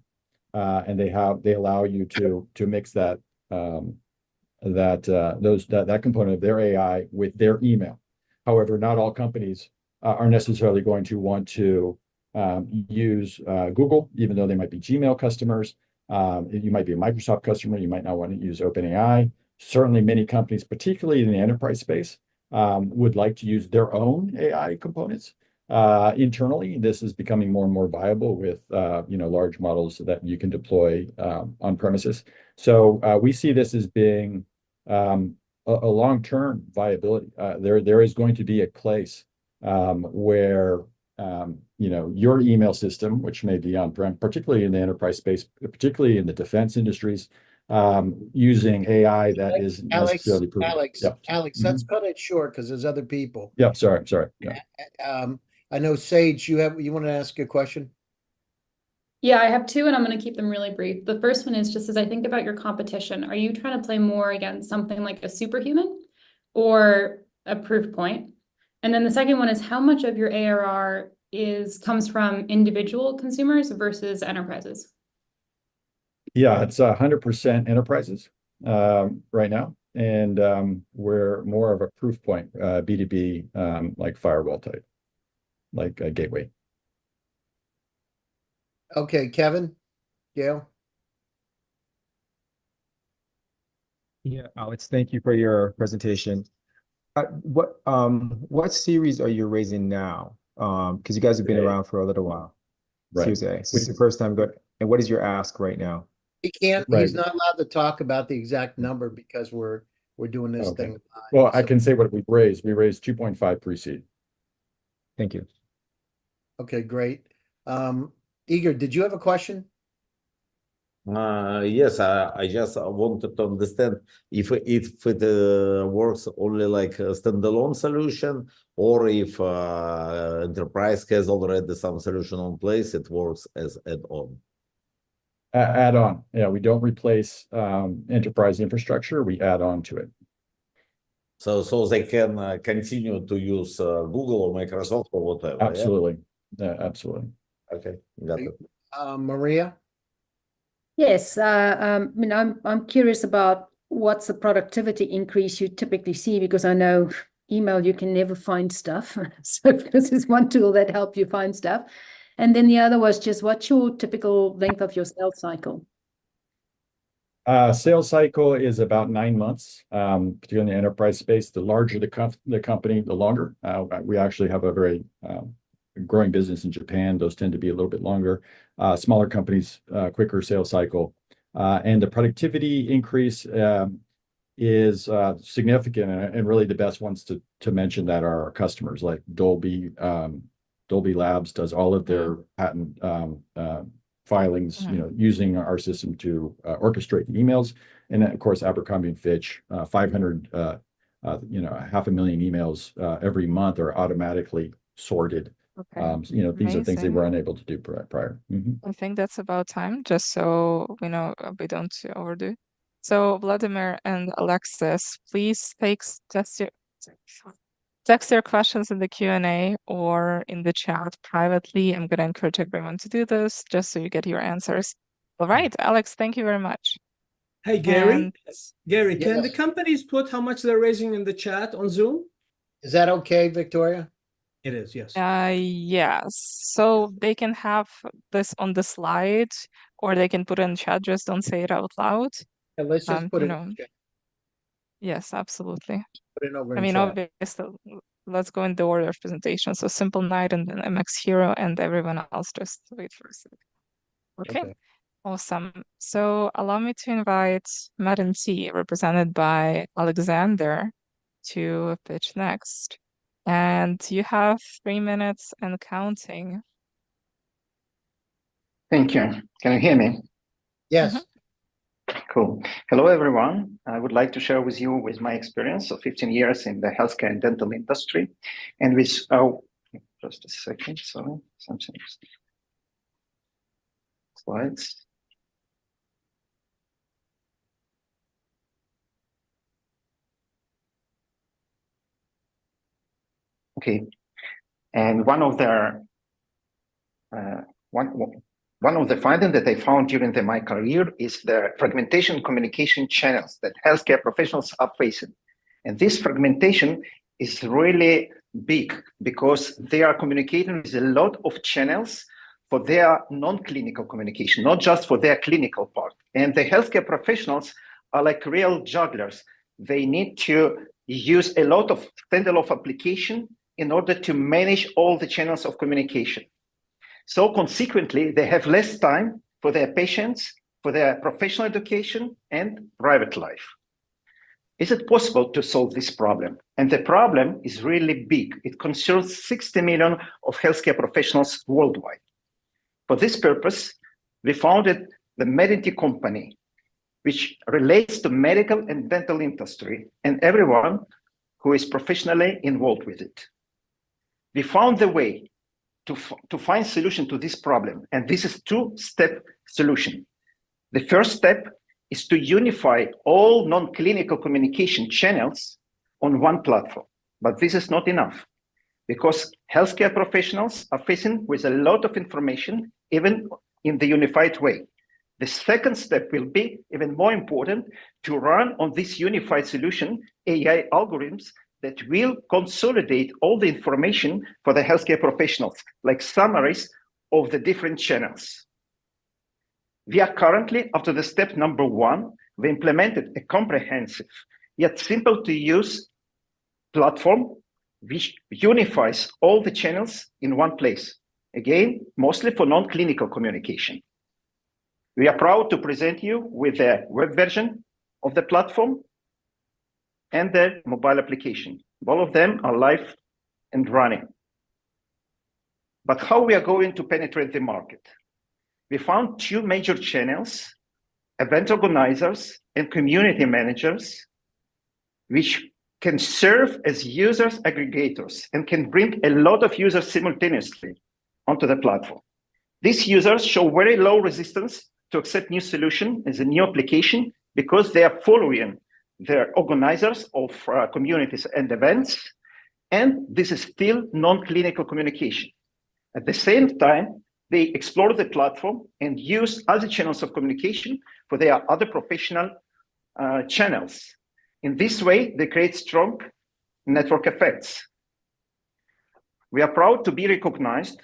and they allow you to mix that component of their AI with their email. However, not all companies are necessarily going to want to use Google, even though they might be Gmail customers. You might be a Microsoft customer. You might not want to use OpenAI. Certainly, many companies, particularly in the enterprise space, would like to use their own AI components internally. This is becoming more and more viable with large models that you can deploy on premises. So we see this as being a long-term viability. There is going to be a place where your email system, which may be on-prem, particularly in the enterprise space, particularly in the defense industries, using AI that is necessarily proven. Alex, let's cut it short because there's other people. Yeah, sorry. Yeah. I know Sage, you want to ask a question? Yeah, I have two, and I'm going to keep them really brief. The first one is just as I think about your competition, are you trying to play more against something like a superhuman or a proof point? And then the second one is how much of your ARR comes from individual consumers versus enterprises? Yeah, it's 100% enterprises right now, and we're more of a proof point, B2B, like firewall type, like a gateway. Okay, Kevin, Gail. Yeah, Alex, thank you for your presentation. What series are you raising now? Because you guys have been around for a little while. Right. Series A. This is the first time good. And what is your ask right now? He can't. He's not allowed to talk about the exact number because we're doing this thing live. Well, I can say what we've raised. We raised 2.5 pre-seed. Thank you. Okay, great. Igor, did you have a question? Yes, I just wanted to understand if it works only like a standalone solution, or if enterprise has already some solution in place, it works as add-on. Add-on. Yeah, we don't replace enterprise infrastructure. We add on to it. So they can continue to use Google or Microsoft or whatever. Absolutely. Yeah, absolutely. Okay, got it. Maria? Yes, I'm curious about what's the productivity increase you typically see, because I know email, you can never find stuff. So this is one tool that helps you find stuff. And then the other was just what's your typical length of your sales cycle? Sales cycle is about 9 months, particularly in the enterprise space. The larger the company, the longer. We actually have a very growing business in Japan. Those tend to be a little bit longer. Smaller companies, quicker sales cycle. And the productivity increase is significant, and really the best ones to mention that are our customers, like Dolby Labs does all of their patent filings, using our system to orchestrate the emails. And then, of course, Abercrombie & Fitch, 500, 500,000 emails every month are automatically sorted. Okay. These are things they Amazing. were unable to do prior. I think that's about time, just so we know we don't overdo. So Vladimir and Alexis, please text your questions in the Q&A or in the chat privately. I'm going to encourage everyone to do this just so you get your answers. All right, Alex, thank you very much. Hey, Gary. And Gary, can the Yes. companies put how much they're raising in the chat on Zoom? Is that okay, Victoria? It is, yes. yes, so they can have this on the slide, or they can put it in chat. Just don't say it out loud. Yeah, let's just put it. Yes, absolutely. Put it over I in mean, chat. obviously, let's go in the order of presentation. So Simple Night, and then MX Hero, and everyone else. Just wait for a second. Okay. Awesome. So allow me to invite Matt and T, represented by Alexander, to pitch next. And you have 3 minutes and counting. Thank you. Can you hear me? Yes. Cool. Hello, everyone. I would like to share with you my experience of 15 years in the healthcare and dental industry. And with, just a second, sorry, something. Slides. Okay. And one of the findings that I found during my career is the fragmentation communication channels that healthcare professionals are facing. And this fragmentation is really big because they are communicating with a lot of channels for their non-clinical communication, not just for their clinical part. And the healthcare professionals are like real jugglers. They need to use a lot of standalone application in order to manage all the channels of communication. So consequently, they have less time for their patients, for their professional education and private life. Is it possible to solve this problem? And the problem is really big. It concerns 60 million of healthcare professionals worldwide. For this purpose, we founded the Medity company, which relates to medical and dental industry and everyone who is professionally involved with it. We found the way to find solution to this problem, and this is two-step solution. The first step is to unify all non-clinical communication channels on one platform, but this is not enough because healthcare professionals are facing with a lot of information, even in the unified way. The second step will be even more important to run on this unified solution, AI algorithms that will consolidate all the information for the healthcare professionals, like summaries of the different channels. We are currently, after the step number 1, we implemented a comprehensive yet simple to use platform which unifies all the channels in one place. Again, mostly for non-clinical communication. We are proud to present you with the web version of the platform and the mobile application. All of them are live and running. But how we are going to penetrate the market? We found 2 major channels, event organizers and community managers, which can serve as users aggregators and can bring a lot of users simultaneously onto the platform. These users show very low resistance to accept new solution as a new application because they are following the organizers of communities and events, and this is still non-clinical communication. At the same time, they explore the platform and use other channels of communication for their other professional channels. In this way, they create strong network effects. We are proud to be recognized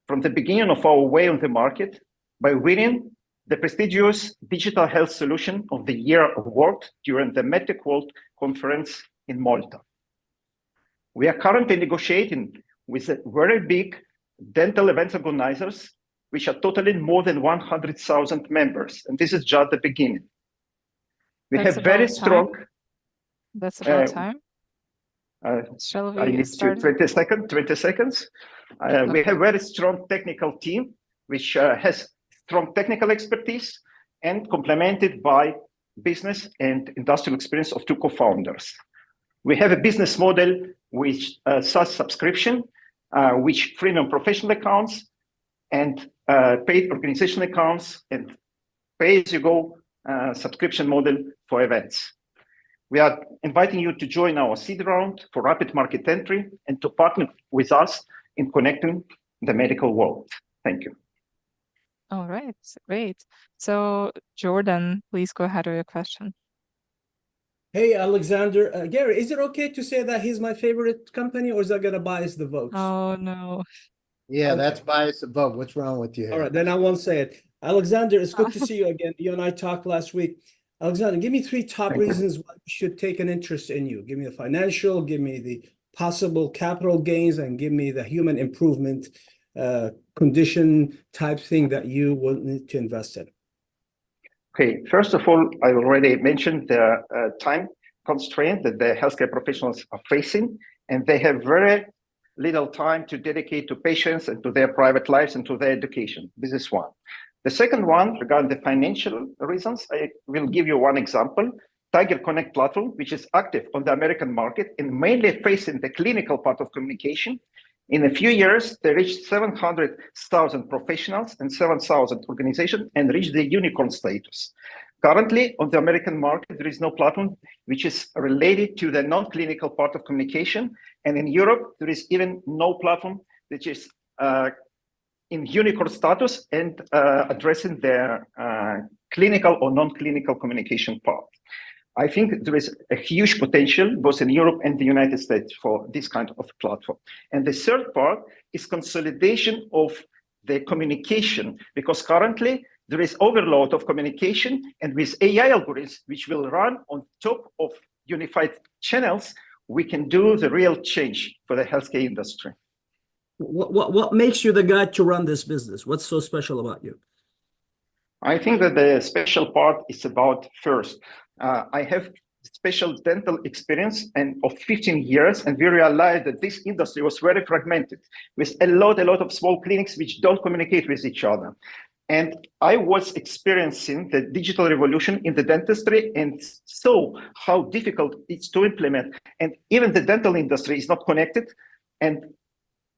from the beginning of our way on the market by winning the prestigious Digital Health Solution of the Year award during the MedTech World Conference in Malta. We are currently negotiating with very big dental events organizers, which are totaling more than 100,000 members. And this is just the beginning. We have very strong. That's about time. Shall we I need start? 20 seconds. Okay. We have very strong technical team, which has strong technical expertise and complemented by business and industrial experience of two co-founders. We have a business model which SaaS subscription, which freemium professional accounts and paid organizational accounts and pay-as-you-go subscription model for events. We are inviting you to join our seed round for rapid market entry and to partner with us in connecting the medical world. Thank you. All right, great. So Jordan, please go ahead with your question. Hey, Alexander. Gary, is it okay to say that he's my favorite company, or is that going to bias the votes? Oh, no. Yeah, Okay. that's bias the vote. What's wrong with you here? All right, then I won't say it. Alexander, it's good to see you again. You and I talked last week. Alexander, give me 3 top reasons why we should take an interest in you. Give me the financial, give me the possible capital gains, and give me the human improvement condition type thing that you will need to invest in. Okay, first of all, I already mentioned the time constraint that the healthcare professionals are facing, and they have very little time to dedicate to patients and to their private lives and to their education. This is one. The second one, regarding the financial reasons, I will give you one example. Tiger Connect platform, which is active on the American market and mainly facing the clinical part of communication. In a few years, they reached 700,000 professionals and 7,000 organizations and reached the unicorn status. Currently, on the American market, there is no platform which is related to the non-clinical part of communication. And in Europe, there is even no platform which is in unicorn status and addressing their clinical or non-clinical communication part. I think there is a huge potential both in Europe and the United States for this kind of platform. And the third part is consolidation of the communication, because currently there is overload of communication, and with AI algorithms, which will run on top of unified channels, we can do the real change for the healthcare industry. What makes you the guy to run this business? What's so special about you? I think that the special part is about first, I have special dental experience and of 15 years, and we realized that this industry was very fragmented with a lot of small clinics which don't communicate with each other. And I was experiencing the digital revolution in the dentistry and saw how difficult it's to implement. And even the dental industry is not connected. And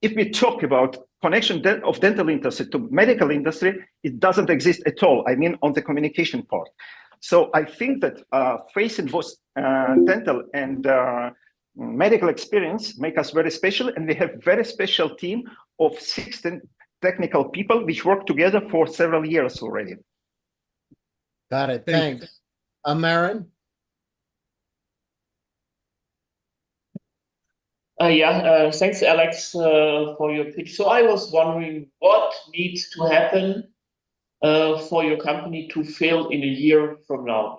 if we talk about connection of dental industry to medical industry, it doesn't exist at all. I mean, on the communication part. So I think that facing both dental and medical experience make us very special, and we have very special team of 16 technical people which work together for several years already. Got it. Thanks. Marin? Thanks, Alex, for your pitch. So I was wondering what needs to happen for your company to fail in a year from now,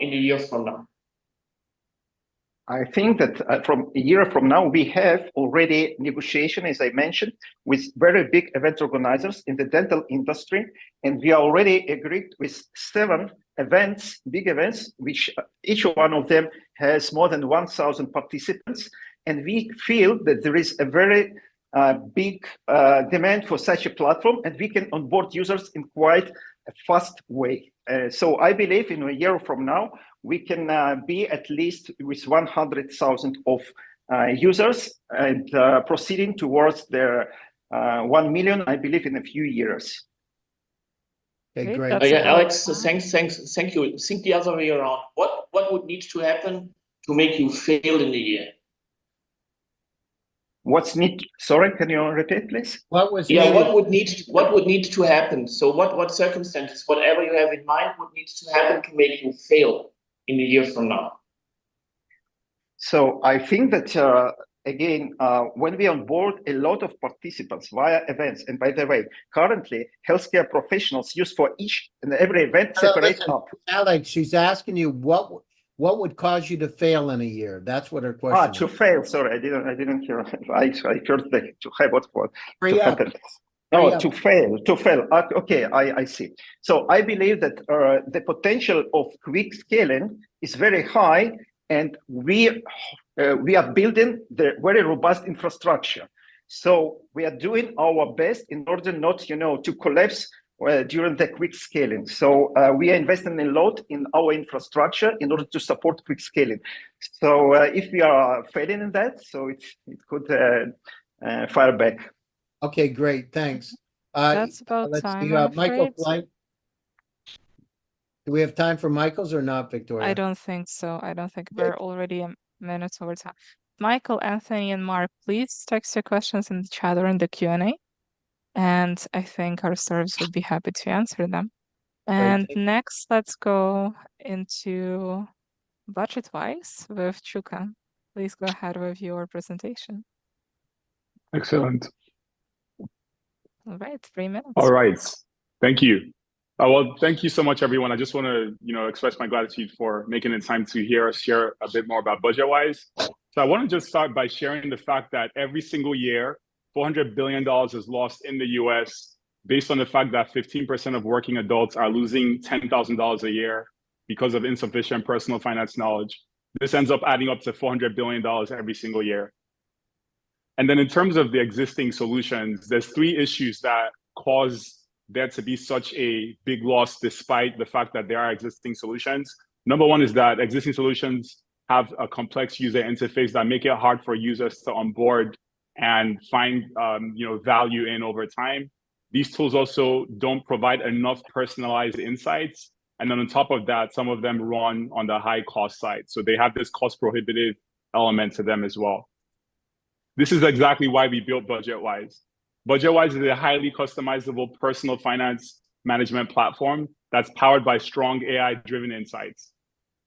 I think that from a year from now, we have already negotiation, as I mentioned, with very big event organizers in the dental industry. And we are already agreed with 7 events, big events, which each one of them has more than 1,000 participants. And we feel that there is a very big demand for such a platform, and we can onboard users in quite a fast way. So I believe in a year from now, we can be at least with 100,000 of users and proceeding towards their 1 million, I believe, in a few years. Okay, great. Alex, thank you. Think the other way around. What would need to happen to make you fail in a year? Sorry, can you repeat, please? What would need to happen? So what circumstances, whatever you have in mind, would need to happen to make you fail in a year from now? So I think that again, when we onboard a lot of participants via events, and by the way, currently healthcare professionals use for each and every event separate Listen, up. Alex, she's asking you what would cause you to fail in a year? That's what her question To is. fail. Sorry, I didn't hear. I heard the to have what Free to up. happen. Free Oh, up. to fail. Okay, I see. So I believe that the potential of quick scaling is very high, and we are building the very robust infrastructure. So we are doing our best in order not, to collapse during the quick scaling. So we are investing a lot in our infrastructure in order to support quick scaling. So if we are failing in that, so it could fire back. Okay, great. Thanks. That's about Let's time, see. I'm Michael afraid. Flight. Do we have time for Michael's or not, Victoria? I don't think so. I don't think we're already a minute over time. Michael, Anthony, and Mark, please text your questions in the chat or in the Q&A. And I think our stars would be happy to answer them. And next, let's go into budget-wise with Chuka. Please go ahead with your presentation. Excellent. All right, 3 minutes. All right. Thank you. Well, thank you so much, everyone. I just want to, express my gratitude for making the time to hear us share a bit more about BudgetWise. So I want to just start by sharing the fact that every single year, $400 billion is lost in the US based on the fact that 15% of working adults are losing $10,000 a year because of insufficient personal finance knowledge. This ends up adding up to $400 billion every single year. And then in terms of the existing solutions, there's 3 issues that cause there to be such a big loss despite the fact that there are existing solutions. Number one is that existing solutions have a complex user interface that make it hard for users to onboard and find value in over time. These tools also don't provide enough personalized insights. And then on top of that, some of them run on the high cost side. So they have this cost prohibitive element to them as well. This is exactly why we built BudgetWise. BudgetWise is a highly customizable personal finance management platform that's powered by strong AI-driven insights.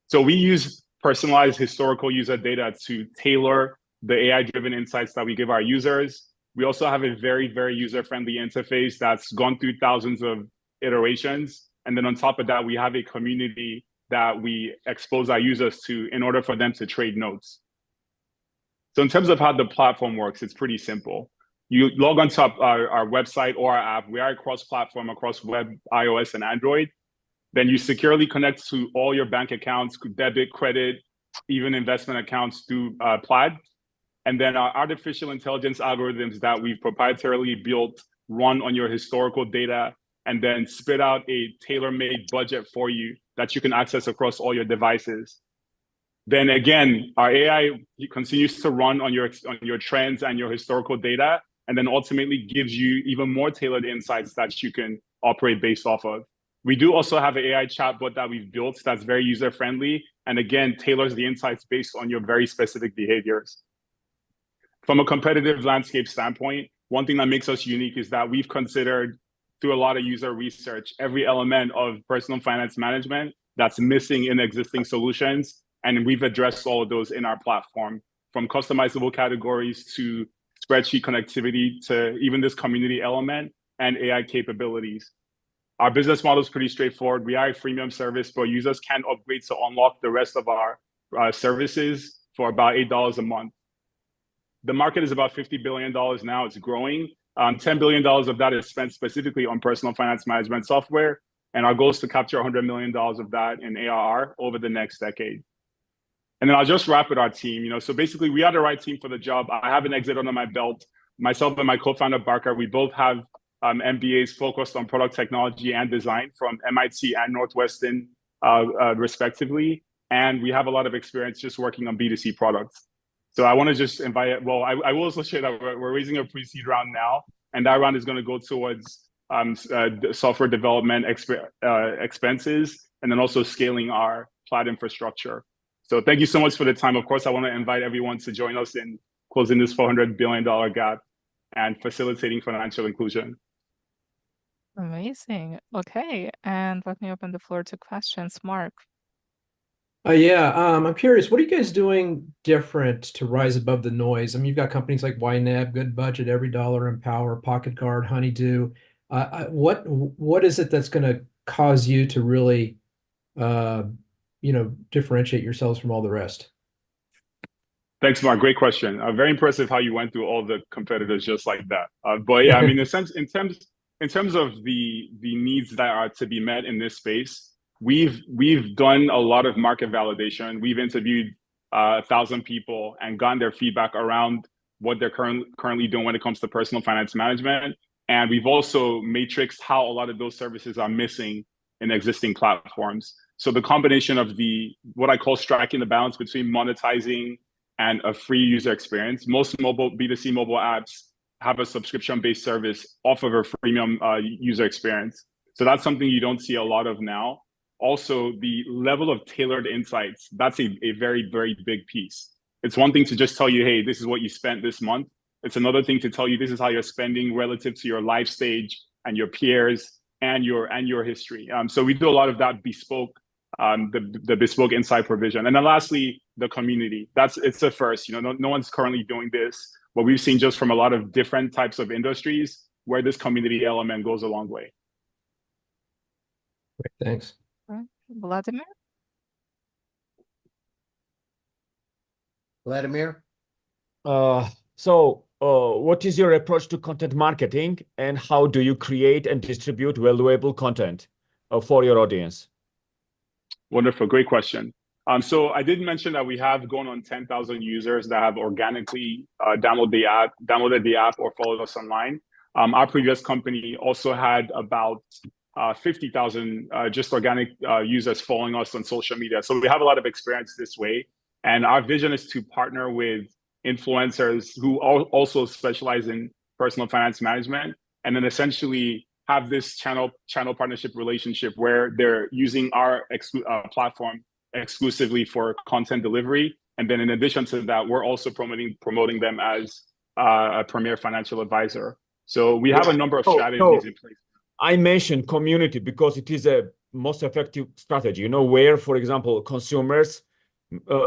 So we use personalized historical user data to tailor the AI-driven insights that we give our users. We also have a very, very user-friendly interface that's gone through thousands of iterations. And then on top of that, we have a community that we expose our users to in order for them to trade notes. So in terms of how the platform works, it's pretty simple. You log onto our website or our app. We are cross-platform across web, iOS, and Android. Then you securely connect to all your bank accounts, debit, credit, even investment accounts through Plaid. And then our artificial intelligence algorithms that we've proprietarily built run on your historical data and then spit out a tailor-made budget for you that you can access across all your devices. Then again, our AI continues to run on your trends and your historical data, and then ultimately gives you even more tailored insights that you can operate based off of. We do also have an AI chatbot that we've built that's very user-friendly, and again, tailors the insights based on your very specific behaviors. From a competitive landscape standpoint, one thing that makes us unique is that we've considered, through a lot of user research, every element of personal finance management that's missing in existing solutions. And we've addressed all of those in our platform, from customizable categories to spreadsheet connectivity to even this community element and AI capabilities. Our business model is pretty straightforward. We are a freemium service, but users can upgrade to unlock the rest of our services for about $8 a month. The market is about $50 billion now. It's growing. $10 billion of that is spent specifically on personal finance management software. And our goal is to capture $100 million of that in ARR over the next decade. And then I'll just wrap with our team. So basically, we are the right team for the job. I have an exit under my belt. Myself and my co-founder, Barker, we both have MBAs focused on product technology and design from MIT and Northwestern, respectively. And we have a lot of experience just working on B2C products. So I want to just invite, I will also share that we're raising a pre-seed round now. And that round is going to go towards software development expenses, and then also scaling our cloud infrastructure. So thank you so much for the time. Of course, I want to invite everyone to join us in closing this $400 billion gap and facilitating financial inclusion. Amazing. Okay, and let me open the floor to questions. Mark. Yeah, I'm curious, what are you guys doing different to rise above the noise? I mean, you've got companies like YNAB, Good Budget, Every Dollar, Empower, Pocket Guard, Honeydew. What is it that's going to cause you to really, uh, differentiate yourselves from all the rest? Thanks, Mark. Great question. Very impressive how you went through all the competitors just like that. But yeah, I mean, in terms of the needs that are to be met in this space, we've done a lot of market validation. We've interviewed 1,000 people and gotten their feedback around what they're currently doing when it comes to personal finance management. And we've also matrixed how a lot of those services are missing in existing platforms. So the combination of what I call striking the balance between monetizing and a free user experience. Most mobile B2C mobile apps have a subscription-based service off of a freemium user experience. So that's something you don't see a lot of now. Also, the level of tailored insights, that's a very, very big piece. It's one thing to just tell you, hey, this is what you spent this month. It's another thing to tell you this is how you're spending relative to your life stage and your peers and your history. So we do a lot of that bespoke, the bespoke insight provision. And then lastly, the community. It's a first. No one's currently doing this. What we've seen just from a lot of different types of industries where this community element goes a long way. Great, thanks. Vladimir? Vladimir? What is your approach to content marketing, and how do you create and distribute valuable content for your audience? Wonderful, great question. So I did mention that we have gone on 10,000 users that have organically downloaded the app or followed us online. Our previous company also had about 50,000 just organic users following us on social media. So we have a lot of experience this way. And our vision is to partner with influencers who also specialize in personal finance management, and then essentially have this channel partnership relationship where they're using our platform exclusively for content delivery. And then in addition to that, we're also promoting them as a premier financial advisor. So we have a number of strategies in place. I mentioned community because it is a most effective strategy, where, for example, consumers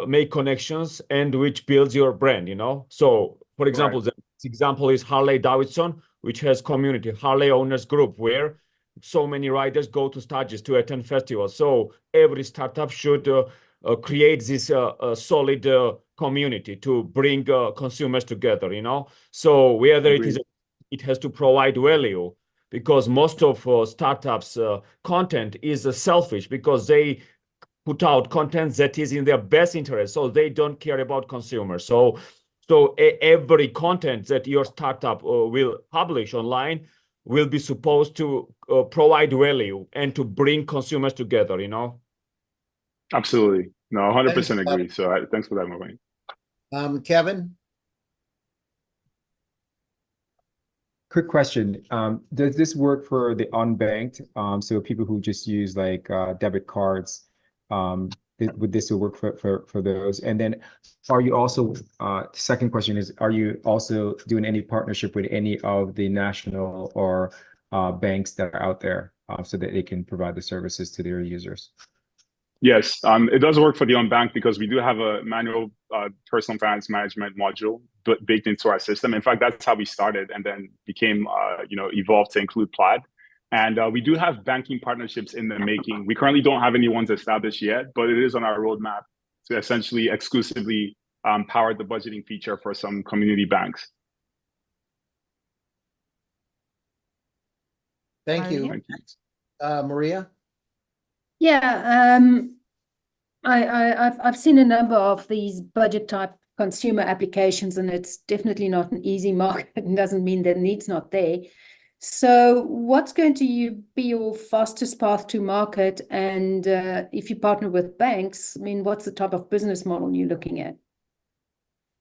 make connections and which builds your brand, So, for example, the example is Harley Davidson, which has community, Harley Owners Group, where so many riders go to stages to attend festivals. So every startup should create this solid community to bring consumers together, So whether it has to provide value, because most of startups' content is selfish because they put out content that is in their best interest, so they don't care about consumers. So every content that your startup will publish online will be supposed to provide value and to bring consumers together, Absolutely. No, 100% agree. So thanks for that, Marwayne. Kevin? Quick question. Does this work for the unbanked? So people who just use like debit cards, would this work for those? And then are you also, second question is, are you also doing any partnership with any of the national or banks that are out there so that they can provide the services to their users? Yes, it does work for the unbanked because we do have a manual personal finance management module baked into our system. In fact, that's how we started and then became, evolved to include Plaid. And we do have banking partnerships in the making. We currently don't have any ones established yet, but it is on our roadmap to essentially exclusively power the budgeting feature for some community banks. Thank you. Maria? Yeah, I've seen a number of these budget type consumer applications, and it's definitely not an easy market. It doesn't mean the need's not there. So what's going to be your fastest path to market? And if you partner with banks, I mean, what's the type of business model you're looking at?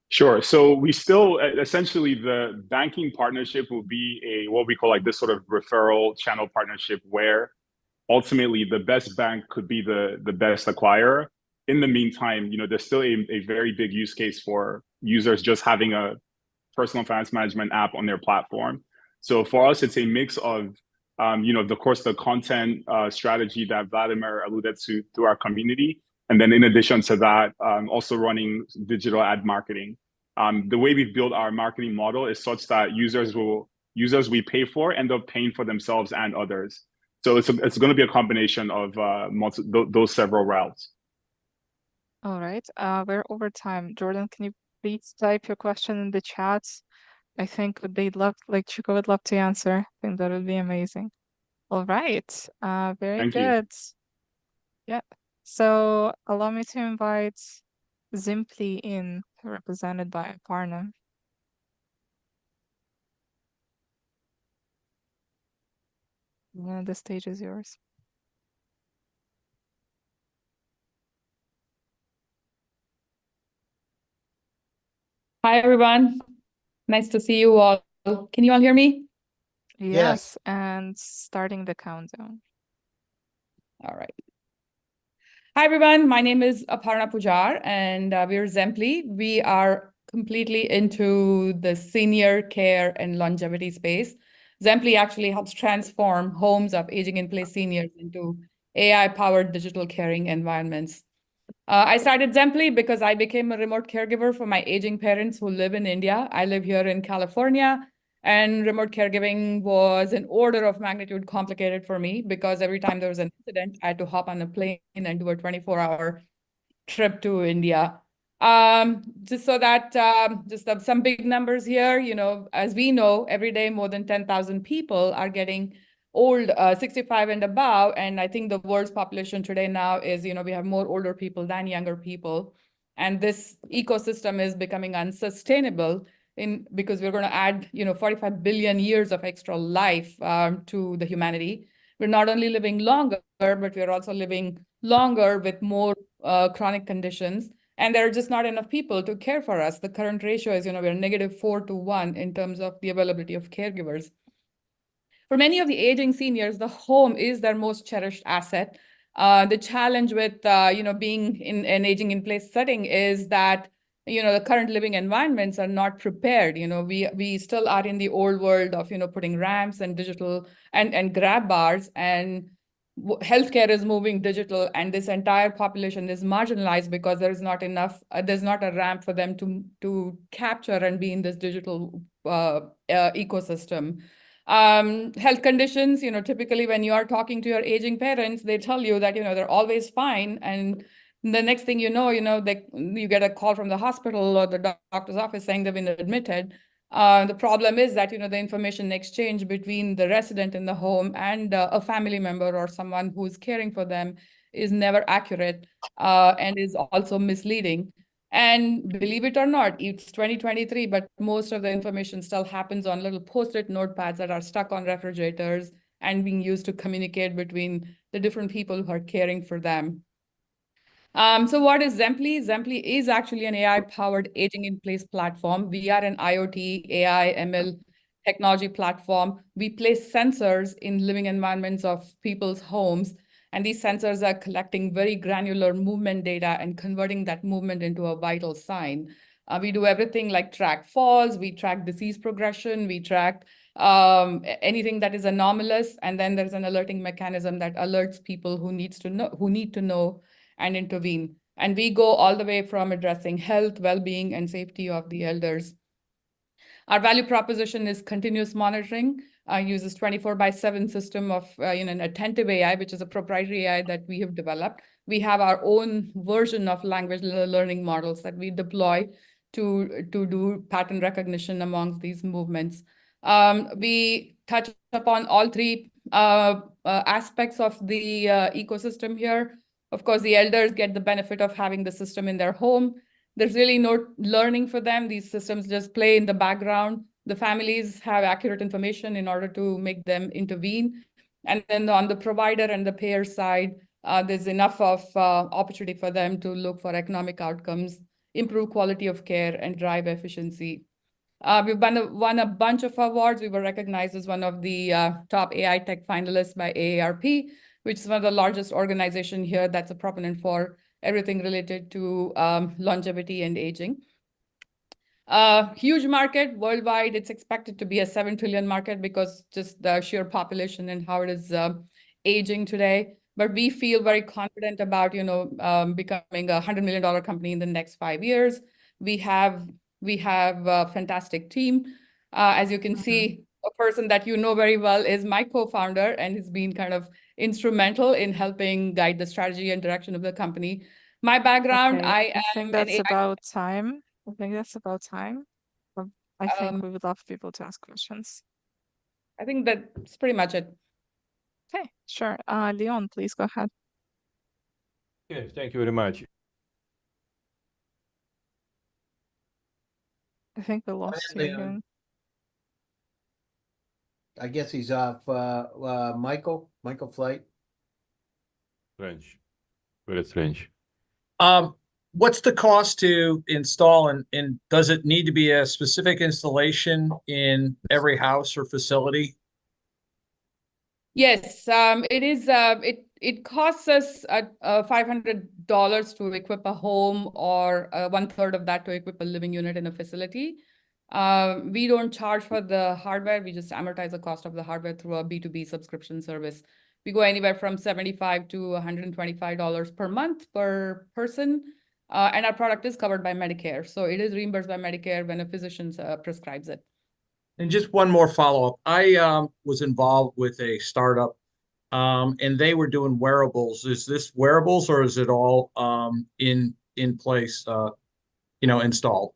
Sure. So we still, essentially, the banking partnership will be what we call like this sort of referral channel partnership where ultimately the best bank could be the best acquirer. In the meantime, there's still a very big use case for users just having a personal finance management app on their platform. So for us, it's a mix of, of course, the content strategy that Vladimir alluded to through our community, And then in addition to that, also running digital ad marketing. The way we've built our marketing model is such that users we pay for end up paying for themselves and others. So it's going to be a combination of those several routes. All right. We're over time. Jordan, can you please type your question in the chat? I think they'd love, like Chico would love to answer. I think that would be amazing. All right. Very Thank you. good. Yeah. So allow me to invite Zimply in, represented by Aparna. Yeah, the stage is yours. Hi, everyone. Nice to see you all. Can you all hear me? Yes, and starting the countdown. All right. Hi, everyone. My name is Aparna Pujar, and we're Zemply. We are completely into the senior care and longevity space. Zemply actually helps transform homes of aging in place seniors into AI-powered digital caring environments. I started Zemply because I became a remote caregiver for my aging parents who live in India. I live here in California, and remote caregiving was an order of magnitude complicated for me because every time there was an incident, I had to hop on a plane and do a 24-hour trip to India. Just so that, some big numbers here, as we know, every day more than 10,000 people are getting old, 65 and above. And I think the world's population today now is, we have more older people than younger people. And this ecosystem is becoming unsustainable because we're going to add, 45 billion years of extra life to the humanity. We're not only living longer, but we're also living longer with more chronic conditions. And there are just not enough people to care for us. The current ratio is, we're -4 to 1 in terms of the availability of caregivers. For many of the aging seniors, the home is their most cherished asset. The challenge with, being in an aging in place setting is that, the current living environments are not prepared. We still are in the old world of, putting ramps and digital and grab bars, and healthcare is moving digital, and this entire population is marginalized because there's not enough, there's not a ramp for them to capture and be in this digital ecosystem. Health conditions, typically when you are talking to your aging parents, they tell you that, they're always fine. And the next thing you know, you get a call from the hospital or the doctor's office saying they've been admitted. The problem is that, the information exchange between the resident in the home and a family member or someone who's caring for them is never accurate and is also misleading. And believe it or not, it's 2023, but most of the information still happens on little post-it notepads that are stuck on refrigerators and being used to communicate between the different people who are caring for them. So what is Zemply? Zemply is actually an AI-powered aging in place platform. We are an IoT, AI, ML technology platform. We place sensors in living environments of people's homes, and these sensors are collecting very granular movement data and converting that movement into a vital sign. We do everything like track falls, we track disease progression, we track anything that is anomalous, and then there's an alerting mechanism that alerts people who need to know and intervene. And we go all the way from addressing health, well-being, and safety of the elders. Our value proposition is continuous monitoring, uses 24/7 system of an attentive AI, which is a proprietary AI that we have developed. We have our own version of language learning models that we deploy to do pattern recognition amongst these movements. We touch upon all three aspects of the ecosystem here. Of course, the elders get the benefit of having the system in their home. There's really no learning for them. These systems just play in the background. The families have accurate information in order to make them intervene. And then on the provider and the payer side, there's enough of opportunity for them to look for economic outcomes, improve quality of care, and drive efficiency. We've won a bunch of awards. We were recognized as one of the top AI tech finalists by AARP, which is one of the largest organizations here that's a proponent for everything related to longevity and aging. Huge market worldwide. It's expected to be a $7 trillion market because just the sheer population and how it is aging today. but we feel very confident about, becoming a $100 million company in the next 5 years. We have a fantastic team. As you can see, a person that you know very well is my co-founder, and has been kind of instrumental in helping guide the strategy and direction of the company. My background, Okay, I think am that's an AI. about time. I think that's about time. I think Um, we would love people to ask questions. I think that's pretty much it. Okay, sure. Leon, please go ahead. Okay, thank you very much. I think we lost you again. I guess he's off. Michael Flight. Strange. Very strange. What's the cost to install, and does it need to be a specific installation in every house or facility? Yes, it is. It costs us $500 to equip a home, or 1/3 of that to equip a living unit in a facility. We don't charge for the hardware. We just amortize the cost of the hardware through a B2B subscription service. We go anywhere from $75 to $125 per month per person. And our product is covered by Medicare. So it is reimbursed by Medicare when a physician prescribes it. And just one more follow-up. I was involved with a startup, and they were doing wearables. Is this wearables, or is it all in place, installed?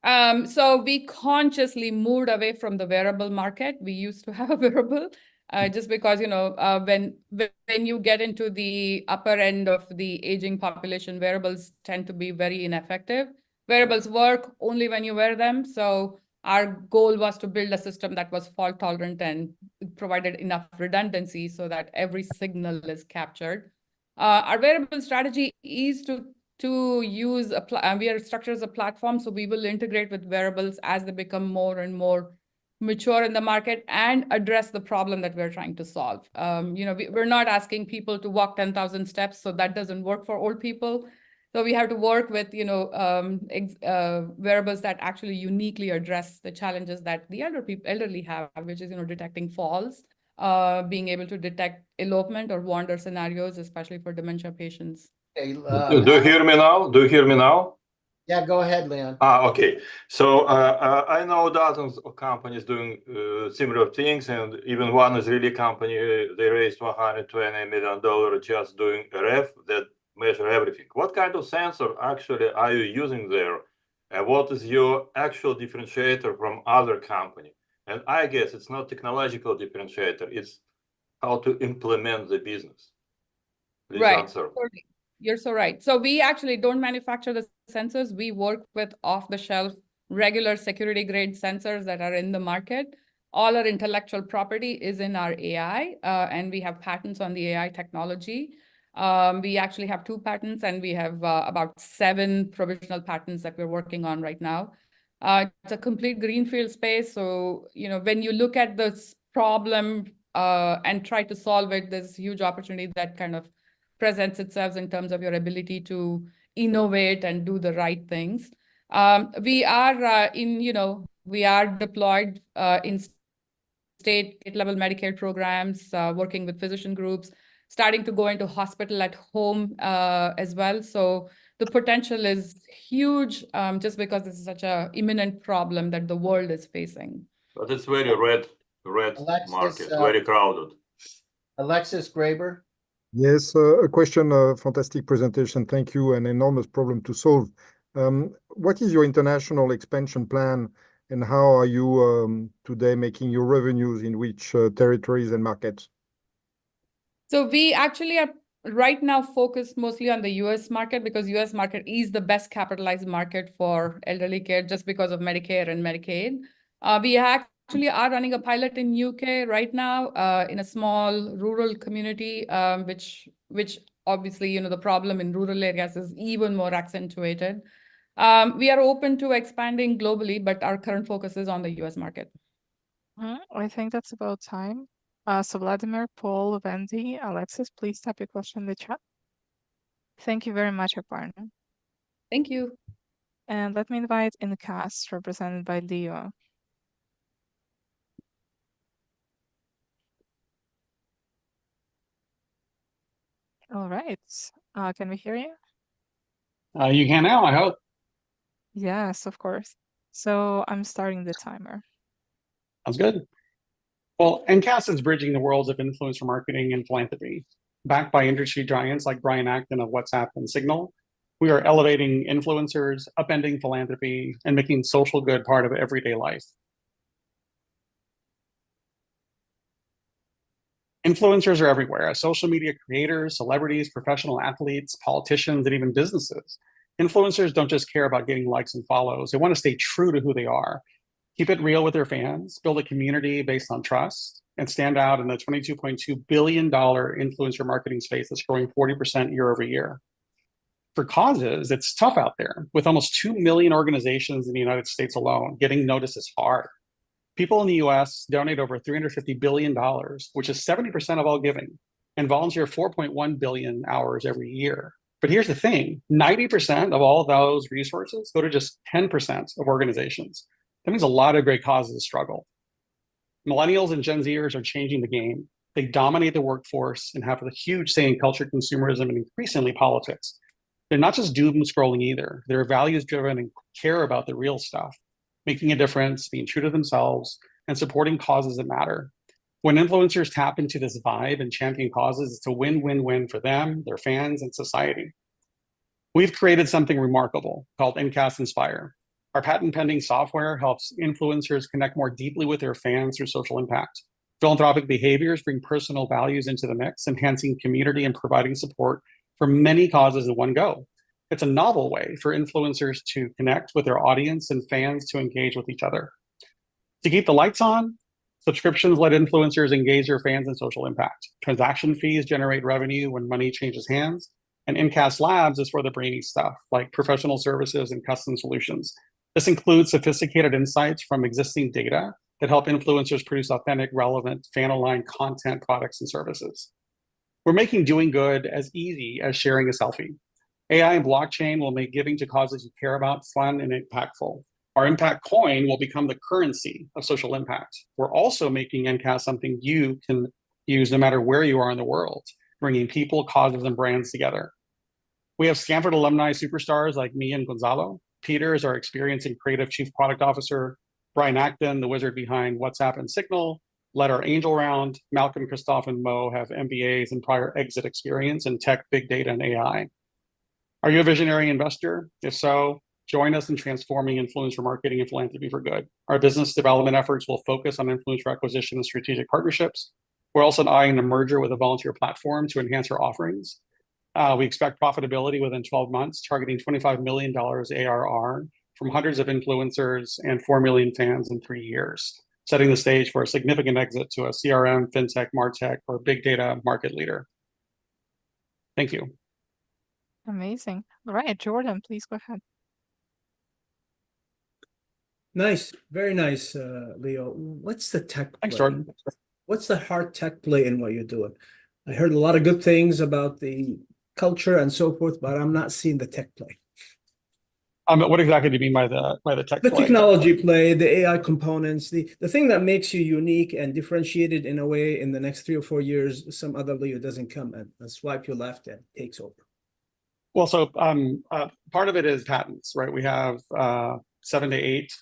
So we consciously moved away from the wearable market. We used to have a wearable, just because, when you get into the upper end of the aging population, wearables tend to be very ineffective. Wearables work only when you wear them. So our goal was to build a system that was fault tolerant and provided enough redundancy so that every signal is captured. Our wearable strategy is to use we are structured as a platform, so we will integrate with wearables as they become more and more mature in the market and address the problem that we're trying to solve. We're not asking people to walk 10,000 steps, so that doesn't work for old people. So we have to work with wearables that actually uniquely address the challenges that the elderly have, which is detecting falls, being able to detect elopement or wander scenarios, especially for dementia patients. Hey, Do you hear me now? Do you hear me now? Yeah, go ahead, Leon. Okay. So I know dozens of companies doing similar things, and even one Israeli company, they raised $120 million just doing RF that measure everything. What kind of sensor actually are you using there? And what is your actual differentiator from other company? And I guess it's not technological differentiator, it's how to implement the business. Please answer. You're so right. So we actually don't manufacture the sensors. We work with off-the-shelf, regular security grade sensors that are in the market. All our intellectual property is in our AI, and we have patents on the AI technology. We actually have 2 patents, and we have about 7 provisional patents that we're working on right now. It's a complete greenfield space. So, when you look at this problem and try to solve it, there's a huge opportunity that kind of presents itself in terms of your ability to innovate and do the right things. We are we are deployed in state-level Medicare programs, working with physician groups, starting to go into hospital at home as well. So the potential is huge, just because this is such an imminent problem that the world is facing. But it's very red Alexis, market, very crowded. Alexis Graber. Yes, a question, fantastic presentation. Thank you. An enormous problem to solve. What is your international expansion plan, and how are you today making your revenues in which territories and markets? So we actually are right now focused mostly on the US market, because US market is the best capitalized market for elderly care just because of Medicare and Medicaid. We actually are running a pilot in UK right now in a small rural community, which obviously, the problem in rural areas is even more accentuated. We are open to expanding globally, but our current focus is on the US market. I think that's about time. So Vladimir, Paul, Wendy, Alexis, please type your question in the chat. Thank you very much, Aparna. Thank you. And let me invite in the cast represented by Leo. All right. Can we hear you? You can now, I hope. Yes, of course. So I'm starting the timer. Sounds good. Well, NCAS is bridging the worlds of influencer marketing and philanthropy. Backed by industry giants like Brian Acton of WhatsApp and Signal, we are elevating influencers, upending philanthropy, and making social good part of everyday life. Influencers are everywhere, as social media creators, celebrities, professional athletes, politicians, and even businesses. Influencers don't just care about getting likes and follows. They want to stay true to who they are, keep it real with their fans, build a community based on trust, and stand out in the $22.2 billion influencer marketing space that's growing 40% year over year. For causes, it's tough out there. With almost 2 million organizations in the United States alone, getting noticed is hard. People in the US donate over $350 billion, which is 70% of all giving, and volunteer 4.1 billion hours every year. But here's the thing, 90% of all of those resources go to just 10% of organizations. That means a lot of great causes struggle. Millennials and Gen Zers are changing the game. They dominate the workforce and have a huge say in culture, consumerism, and increasingly politics. They're not just doom scrolling either. They're values driven and care about the real stuff, making a difference, being true to themselves, and supporting causes that matter. When influencers tap into this vibe and champion causes, it's a win-win-win for them, their fans, and society. We've created something remarkable called NCAS Inspire. Our patent-pending software helps influencers connect more deeply with their fans through social impact. Philanthropic behaviors bring personal values into the mix, enhancing community and providing support for many causes in one go. It's a novel way for influencers to connect with their audience and fans to engage with each other. To keep the lights on, subscriptions let influencers engage their fans in social impact. Transaction fees generate revenue when money changes hands, and NCAS Labs is for the brainy stuff, like professional services and custom solutions. This includes sophisticated insights from existing data that help influencers produce authentic, relevant, fan-aligned content, products, and services. We're making doing good as easy as sharing a selfie. AI and blockchain will make giving to causes you care about fun and impactful. Our impact coin will become the currency of social impact. We're also making NCAS something you can use no matter where you are in the world, bringing people, causes, and brands together. We have Stanford alumni superstars like me and Gonzalo. Peter is our experienced and creative chief product officer. Brian Acton, the wizard behind WhatsApp and Signal, led our angel round. Malcolm, Christoph, and Mo have MBAs and prior exit experience in tech, big data, and AI. Are you a visionary investor? If so, join us in transforming influencer marketing and philanthropy for good. Our business development efforts will focus on influencer acquisition and strategic partnerships. We're also eyeing a merger with a volunteer platform to enhance our offerings. We expect profitability within 12 months, targeting $25 million ARR from hundreds of influencers and 4 million fans in 3 years, setting the stage for a significant exit to a CRM, fintech, martech, or big data market leader. Thank you. Amazing. All right, Jordan, please go ahead. Nice, very nice, Leo. What's the tech play? Thanks, Jordan. What's the hard tech play in what you're doing? I heard a lot of good things about the culture and so forth, but I'm not seeing the tech play. What exactly do you mean by the tech play? The technology play, the AI components, the thing that makes you unique and differentiated in a way in the next 3 or 4 years, some other Leo doesn't come and swipe you left and takes over. Well, so part of it is patents, right? We have 7 to 8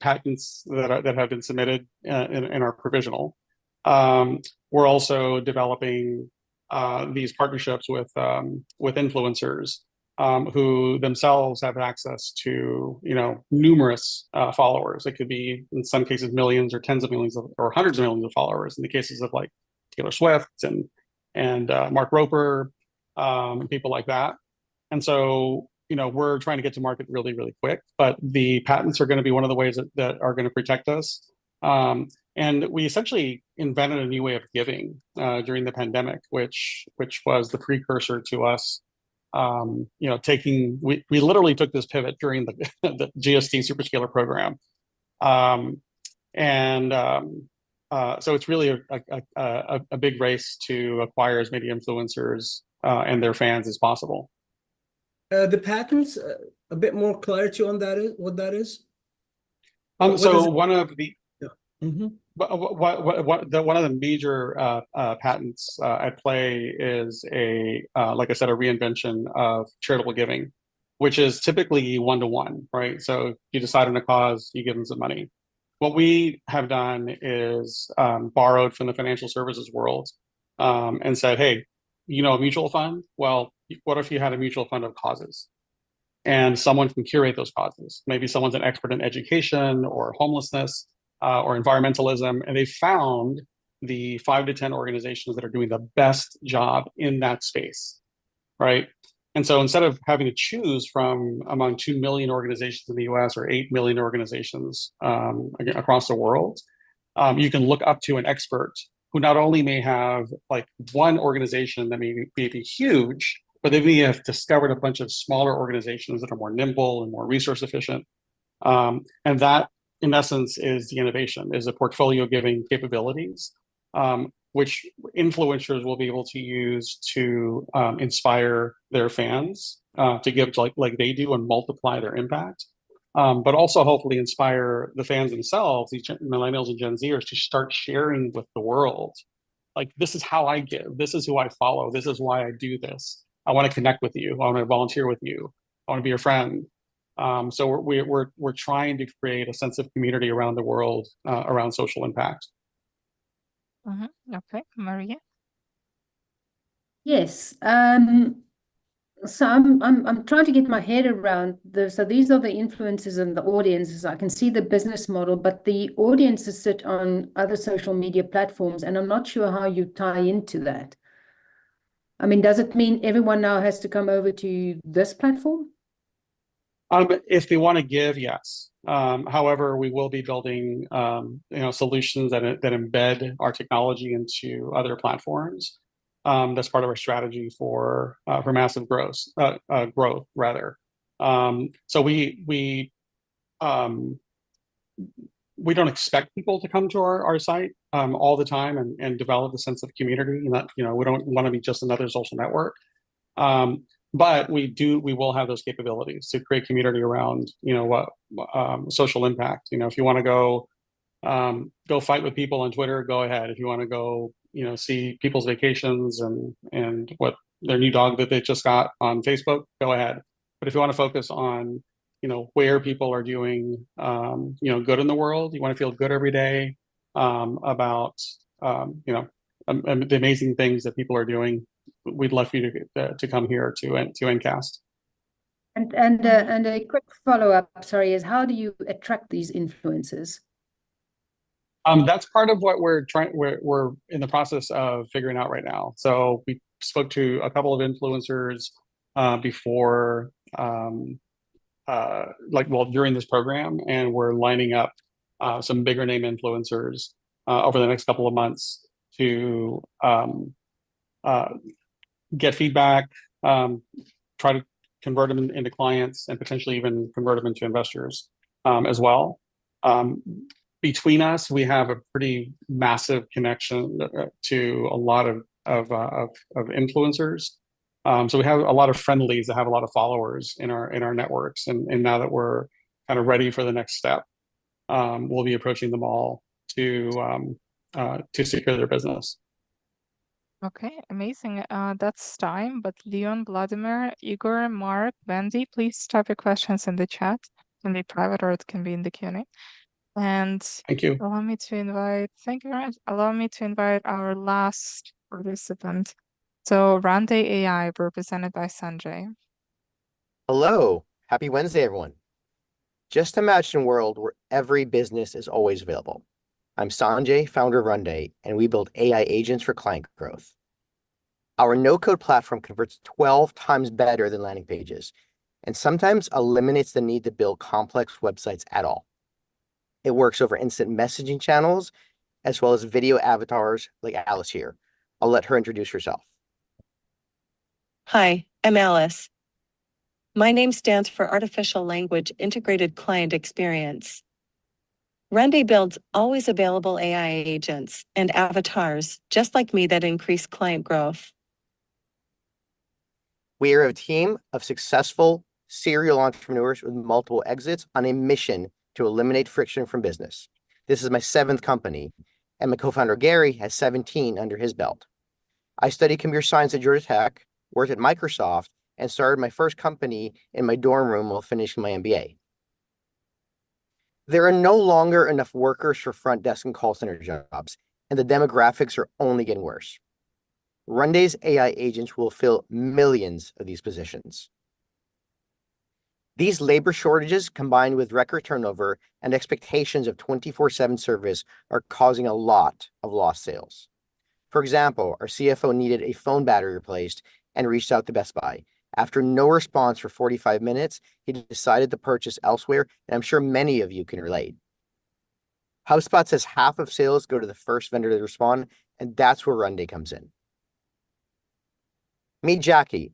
patents that have been submitted in our provisional. We're also developing these partnerships with influencers who themselves have access to numerous followers. It could be in some cases millions or tens of millions or hundreds of millions of followers. In the cases of like Taylor Swift and Mark Roper, people like that. And so we're trying to get to market really, really quick. But the patents are going to be one of the ways that are going to protect us. And we essentially invented a new way of giving during the pandemic, which was the precursor to us. We literally took this pivot during the GSD Superscaler program, so it's really a big race to acquire as many influencers and their fans as possible. The patents, a bit more clarity on that is what that is. So one of the one of the major patents at play is like I said, a reinvention of charitable giving, which is typically one-to-one, right? So you decide on a cause, you give them some money. What we have done is borrowed from the financial services world and said, hey, you know, a mutual fund? Well, what if you had a mutual fund of causes? And someone can curate those causes. Maybe someone's an expert in education or homelessness or environmentalism, and they found the 5 to 10 organizations that are doing the best job in that space, right? And so instead of having to choose from among 2 million organizations in the US or 8 million organizations across the world, you can look up to an expert who not only may have like one organization that may be huge, but they may have discovered a bunch of smaller organizations that are more nimble and more resource efficient. And that, in essence, is the innovation, is the portfolio giving capabilities, which influencers will be able to use to inspire their fans to give like they do and multiply their impact. But also hopefully inspire the fans themselves, these millennials and Gen Zers, to start sharing with the world. Like, this is how I give. This is who I follow. This is why I do this. I want to connect with you. I want to volunteer with you. I want to be your friend. So we're trying to create a sense of community around the world around social impact. Okay, Maria. Yes. So I'm trying to get my head around this. So these are the influencers and the audiences. I can see the business model, but the audiences sit on other social media platforms, and I'm not sure how you tie into that. I mean, does it mean everyone now has to come over to this platform? If they want to give, yes. However, we will be building solutions that embed our technology into other platforms. That's part of our strategy for massive growth rather. So we don't expect people to come to our site all the time and develop a sense of community. And that, we don't want to be just another social network. But we will have those capabilities to create community around, social impact. If you want to go fight with people on Twitter, go ahead. If you want to go, see people's vacations and what their new dog that they just got on Facebook, go ahead. But if you want to focus on, where people are doing, good in the world, you want to feel good every day about, the amazing things that people are doing, we'd love for you to come here to Ncast. And a quick follow-up, sorry, is how do you attract these influencers? That's part of what we're in the process of figuring out right now. So we spoke to a couple of influencers before, during this program, and we're lining up some bigger name influencers over the next couple of months to get feedback, try to convert them into clients, and potentially even convert them into investors as well. Between us, we have a pretty massive connection to a lot of influencers. So we have a lot of friendlies that have a lot of followers in our networks, and now that we're kind of ready for the next step, we'll be approaching them all to secure their business. Okay, amazing. That's time. But Leon, Vladimir, Igor, Mark, Wendy, please type your questions in the chat. It can be private or it can be in the Q&A. And thank you. Allow me to invite. Thank you very much. Allow me to invite our last participant. So Rande AI, represented by Sanjay. Hello, happy Wednesday, everyone. Just imagine a world where every business is always available. I'm Sanjay, founder of Runday, and we build AI agents for client growth. Our no-code platform converts 12 times better than landing pages, and sometimes eliminates the need to build complex websites at all. It works over instant messaging channels, as well as video avatars like Alice here. I'll let her introduce herself. Hi, I'm Alice. My name stands for Artificial Language Integrated Client Experience. Runday builds always available AI agents and avatars, just like me, that increase client growth. We are a team of successful serial entrepreneurs with multiple exits on a mission to eliminate friction from business. This is my 7th company, and my co-founder Gary has 17 under his belt. I studied computer science at Georgia Tech, worked at Microsoft, and started my first company in my dorm room while finishing my MBA. There are no longer enough workers for front desk and call center jobs, and the demographics are only getting worse. Runday's AI agents will fill millions of these positions. These labor shortages, combined with record turnover and expectations of 24/7 service, are causing a lot of lost sales. For example, our CFO needed a phone battery replaced and reached out to Best Buy. After no response for 45 minutes, he decided to purchase elsewhere, and I'm sure many of you can relate. HubSpot says half of sales go to the first vendor to respond, and that's where Runday comes in. Meet Jackie.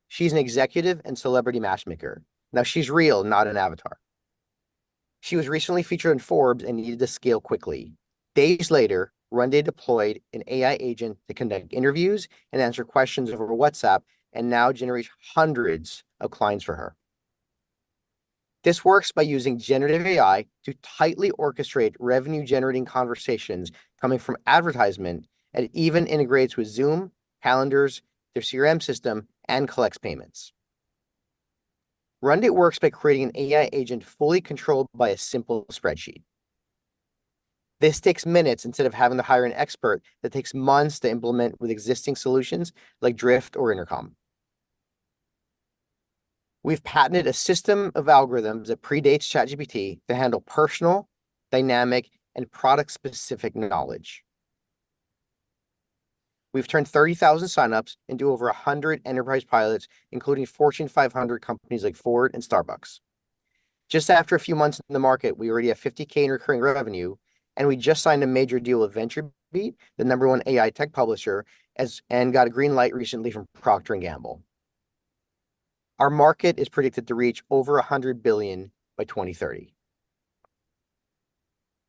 She's an executive and celebrity matchmaker. Now, she's real, not an avatar. She was recently featured in Forbes and needed to scale quickly. Days later, Runday deployed an AI agent to conduct interviews and answer questions over WhatsApp, and now generates hundreds of clients for her. This works by using generative AI to tightly orchestrate revenue-generating conversations coming from advertisement, and it even integrates with Zoom, calendars, their CRM system, and collects payments. Runday works by creating an AI agent fully controlled by a simple spreadsheet. This takes minutes instead of having to hire an expert that takes months to implement with existing solutions like Drift or Intercom. We've patented a system of algorithms that predates ChatGPT to handle personal, dynamic, and product-specific knowledge. We've turned 30,000 signups into over 100 enterprise pilots, including Fortune 500 companies like Ford and Starbucks. Just after a few months in the market, we already have 50K in recurring revenue, and we just signed a major deal with VentureBeat, the #1 AI tech publisher, and got a green light recently from Procter & Gamble. Our market is predicted to reach over 100 billion by 2030.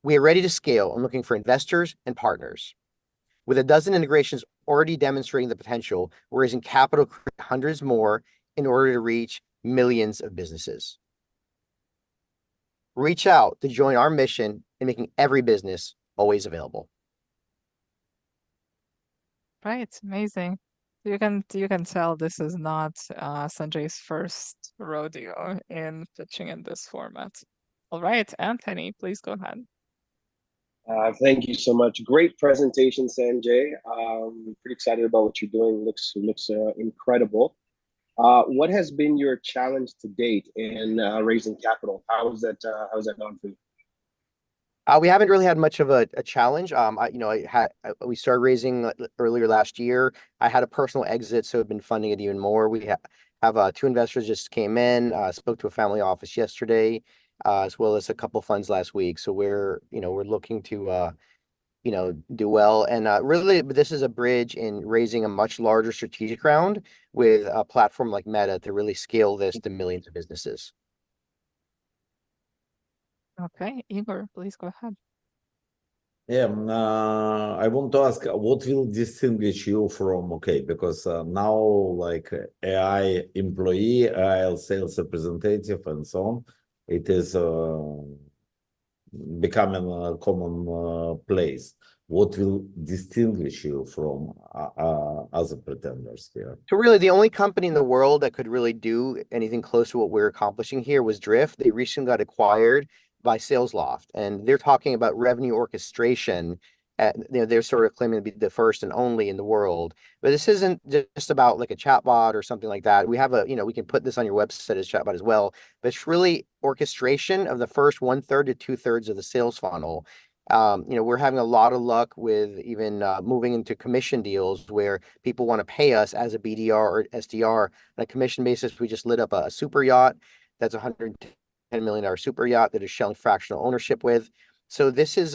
We are ready to scale and looking for investors and partners. With a dozen integrations already demonstrating the potential, we're raising capital to create hundreds more in order to reach millions of businesses. Reach out to join our mission in making every business always available. Right, amazing. You can tell this is not Sanjay's first rodeo in pitching in this format. All right, Anthony, please go ahead. Thank you so much. Great presentation, Sanjay. Pretty excited about what you're doing. Looks incredible. What has been your challenge to date in raising capital? How's that gone for you? We haven't really had much of a challenge. We started raising earlier last year. I had a personal exit, so I've been funding it even more. We have 2 investors just came in. Spoke to a family office yesterday, as well as a couple funds last week. So we're looking to do well. And really, this is a bridge in raising a much larger strategic round with a platform like Meta to really scale this to millions of businesses. Okay, Igor, please go ahead. Yeah, I want to ask, what will distinguish you from, because now like AI employee, AI sales representative, and so on, it is becoming a common place. What will distinguish you from other pretenders here? So really, the only company in the world that could really do anything close to what we're accomplishing here was Drift. They recently got acquired by SalesLoft, and they're talking about revenue orchestration. They're sort of claiming to be the first and only in the world. But this isn't just about like a chatbot or something like that. We have we can put this on your website as chatbot as well. But it's really orchestration of the first 1/3 to 2/3 of the sales funnel. We're having a lot of luck with even moving into commission deals where people want to pay us as a BDR or SDR on a commission basis. We just lit up a super yacht that's $110 million super yacht that is showing fractional ownership with. So this is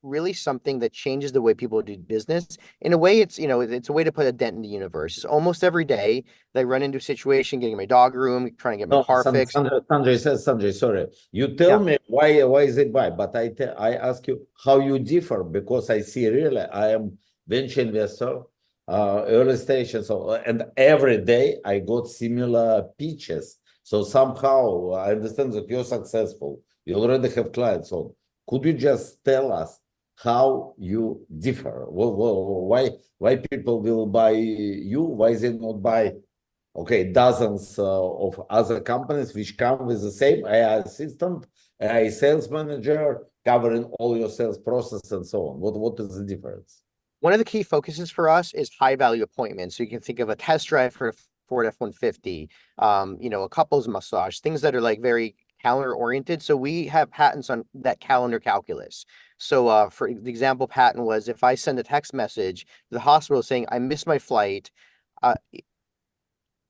really something that changes the way people do business. In a way, it's a way to put a dent in the universe. It's almost every day that I run into a situation, getting my dog groomed, trying to get my car fixed. Sanjay, sorry. You tell me why is it why, but I ask you how you differ, because I see really I am venture investor, early stage, and every day I got similar pitches. So somehow I understand that you're successful. You already have clients. So could you just tell us how you differ. Why people will buy you? Why they not buy, okay, dozens of other companies which come with the same AI assistant, AI sales manager, covering all your sales process and so on? What is the difference? One of the key focuses for us is high value appointments. So you can think of a test drive for a Ford F-150, a couples massage, things that are like very calendar oriented. So we have patents on that calendar calculus. So for the example patent was, if I send a text message to the hospital saying I missed my flight, I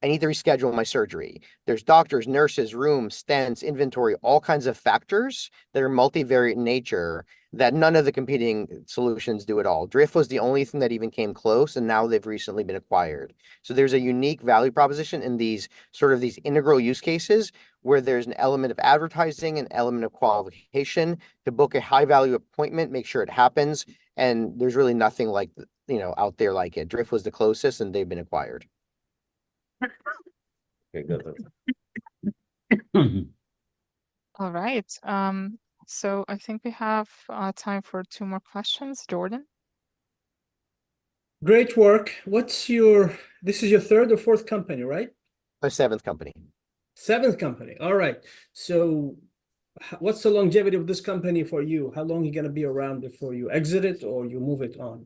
need to reschedule my surgery. There's doctors, nurses, rooms, stents, inventory, all kinds of factors that are multivariate in nature that none of the competing solutions do at all. Drift was the only thing that even came close, and now they've recently been acquired. So there's a unique value proposition in these integral use cases where there's an element of advertising, an element of qualification to book a high value appointment, make sure it happens. And there's really nothing like, out there like it. Drift was the closest, and they've been acquired. Okay, got it. All right. So I think we have time for 2 more questions. Jordan? Great work. This is your 3rd or 4th company, right? My 7th company. 7th company. All right. So what's the longevity of this company for you? How long are you going to be around before you exit it or you move it on?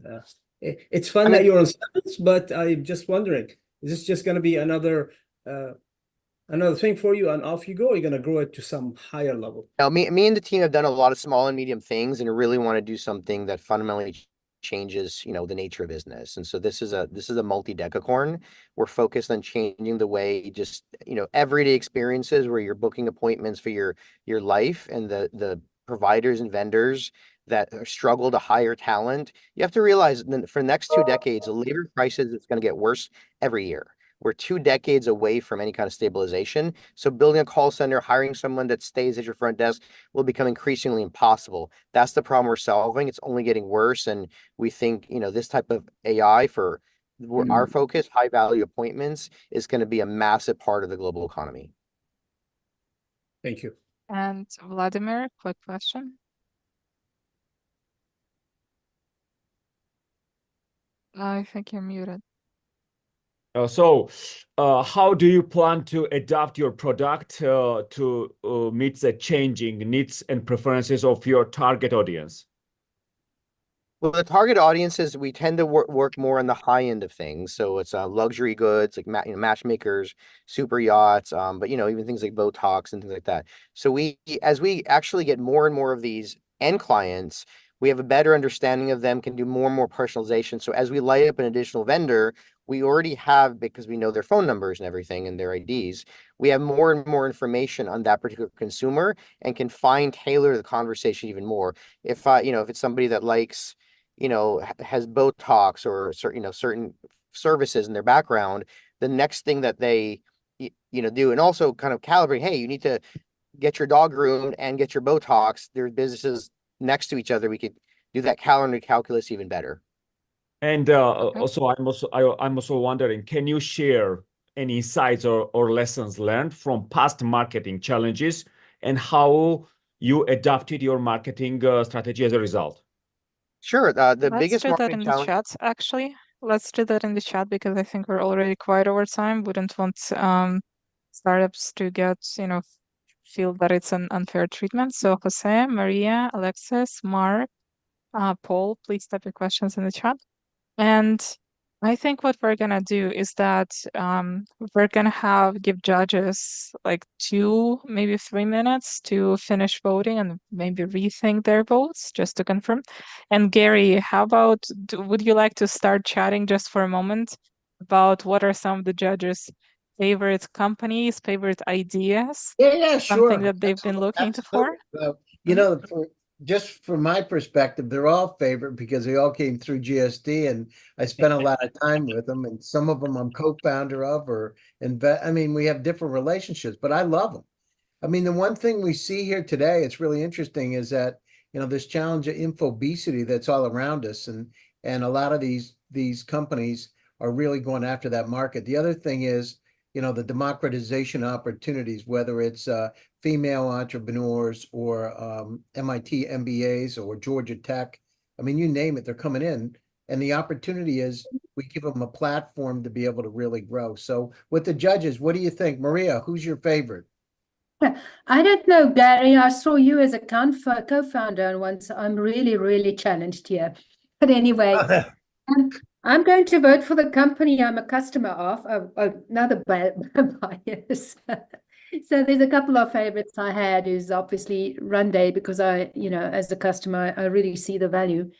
It's fun that you're on 7th, but I'm just wondering, is this just going to be another thing for you and off you go? Or are you going to grow it to some higher level? Now, me and the team have done a lot of small and medium things and really want to do something that fundamentally changes, the nature of business. And so this is a multi-decacorn. We're focused on changing the way just, everyday experiences where you're booking appointments for your life, and the providers and vendors that struggle to hire talent. You have to realize that for the next 2 decades, the labor crisis is going to get worse every year. We're 2 decades away from any kind of stabilization. So building a call center, hiring someone that stays at your front desk will become increasingly impossible. That's the problem we're solving. It's only getting worse. And we think, this type of AI for our focus, high value appointments, is going to be a massive part of the global economy. Thank you. And Vladimir, quick question. I think you're muted. How do you plan to adapt your product to meet the changing needs and preferences of your target audience? Well, the target audiences, we tend to work more on the high end of things. So it's luxury goods like matchmakers, super yachts, but even things like Botox and things like that. So as we actually get more and more of these end clients, we have a better understanding of them, can do more and more personalization. So as we light up an additional vendor, we already have, because we know their phone numbers and everything and their IDs, we have more and more information on that particular consumer and can tailor the conversation even more. If it's somebody that likes, has Botox or certain services in their background, the next thing that they do, and also kind of calibrate, hey, you need to get your dog groomed and get your Botox. There's businesses next to each other. We could do that calendar calculus even better. And also, I'm also wondering, can you share any insights or lessons learned from past marketing challenges and how you adapted your marketing strategy as a result? Sure. The Let's biggest do that marketing in the challenge. chat, actually. Let's do that in the chat because I think we're already quite over time. Wouldn't want startups to get, feel that it's an unfair treatment. So Jose, Maria, Alexis, Mark, Paul, please type your questions in the chat. And I think what we're gonna do is that we're gonna give judges like 2, maybe 3 minutes to finish voting and maybe rethink their votes just to confirm. And Gary, how about, would you like to start chatting just for a moment about what are some of the judges' favorite companies, favorite ideas? Yeah, sure. Something that they've been looking for? Just from my perspective, they're all favorite because they all came through GSD, and I spent a lot of time with them. And some of them I'm co-founder of, we have different relationships, but I love them. I mean, the one thing we see here today, it's really interesting, is that this challenge of infobesity that's all around us, and a lot of these companies are really going after that market. The other thing is, the democratization opportunities, whether it's female entrepreneurs or MIT MBAs or Georgia Tech I mean, you name it, they're coming in. And the opportunity is we give them a platform to be able to really grow. So with the judges, what do you think? Maria, who's your favorite? I don't know, Gary. I saw you as a co-founder, and once I'm really, really challenged here. But anyway, I'm going to vote for the company I'm a customer of. Another bias. So there's a couple of favorites I had is obviously Runday because I, as a customer, I really see the value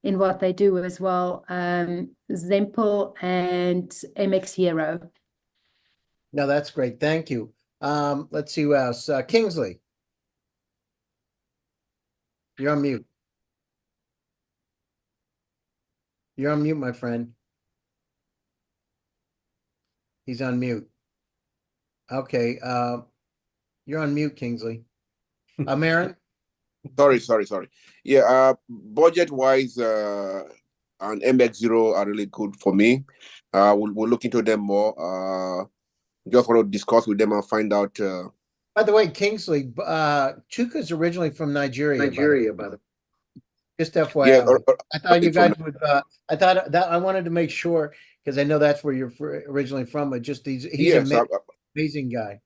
in what they do as well. Zemple and MX Hero. No, that's great. Thank you. Let's see who else. Kingsley. You're on mute. You're on mute, my friend. He's on mute. Okay. You're on mute, Kingsley. Marin? Sorry. Yeah, budget-wise, and MX0 are really good for me. We'll look into them more. Just want to discuss with them and find out. By the way, Kingsley, Chuka's originally from Nigeria, by the way. Just FYI. Yeah, I thought you guys would. I thought that I wanted to make sure because I know that's where you're originally from. But just he's yes, an amazing guy.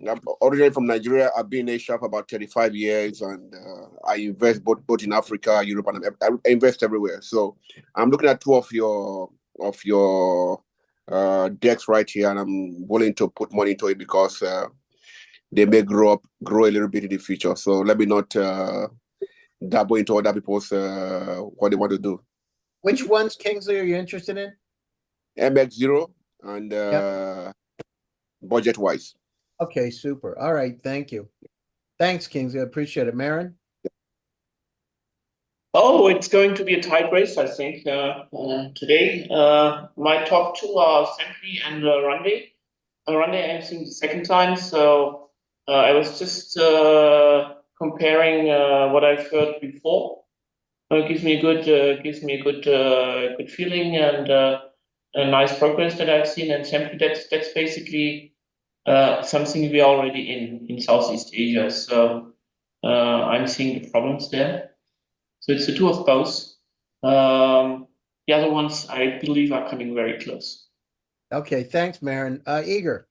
I'm originally from Nigeria. I've been in Asia for about 35 years, and I invest both in Africa, Europe, and I invest everywhere. So I'm looking at two of your decks right here, and I'm willing to put money into it because they may grow a little bit in the future. So let me not dabble into other people's what they want to do. Which ones, Kingsley, are you interested in? MX0 and budget-wise. Okay, super. All right, thank you. Thanks, Kingsley. I appreciate it. Marin? Oh, it's going to be a tight race, I think, today. My top two are Sentry and Runday. Runday I'm seeing the second time, so I was just comparing what I've heard before. It gives me a good feeling and a nice progress that I've seen. And Sentry, that's basically something we're already in Southeast Asia. So I'm seeing the problems there. So it's the two of both. The other ones I believe are coming very close. Okay, thanks, Marin. Igor.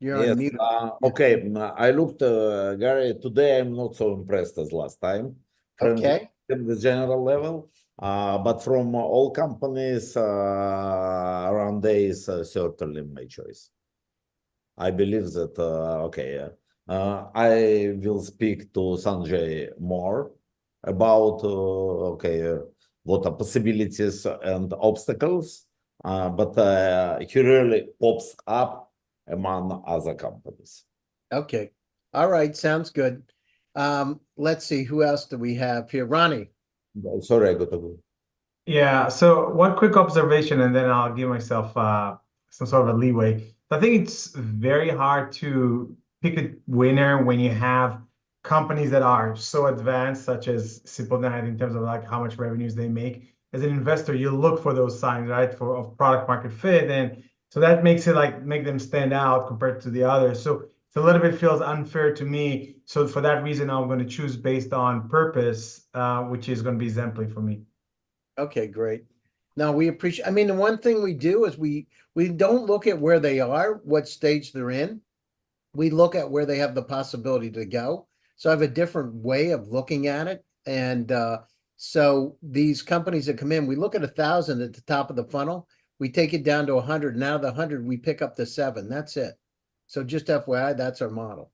You're on mute. Okay, I looked, Gary, today I'm not so impressed as last time. Okay. At the general level. But from all companies, Runday is certainly my choice. I believe that, I will speak to Sanjay more about, what are possibilities and obstacles, but he really pops up among other companies. Okay. All right. Sounds good. Let's see. Who else do we have here? Ronnie. Sorry, I got to go. Yeah. So one quick observation, and then I'll give myself some sort of a leeway. I think it's very hard to pick a winner when you have companies that are so advanced, such as SimpleNet, in terms of like how much revenues they make. As an investor, you look for those signs, right, of product market fit, and so that makes it make them stand out compared to the others. So it's a little bit feels unfair to me. So for that reason, I'm going to choose based on purpose, which is going to be Zemply for me. Okay, great. Now we appreciate, I mean, the one thing we do is we don't look at where they are, what stage they're in. We look at where they have the possibility to go. So I have a different way of looking at it. And so these companies that come in, we look at 1,000 at the top of the funnel. We take it down to 100. Now the 100, we pick up the 7. That's it. So just FYI, that's our model.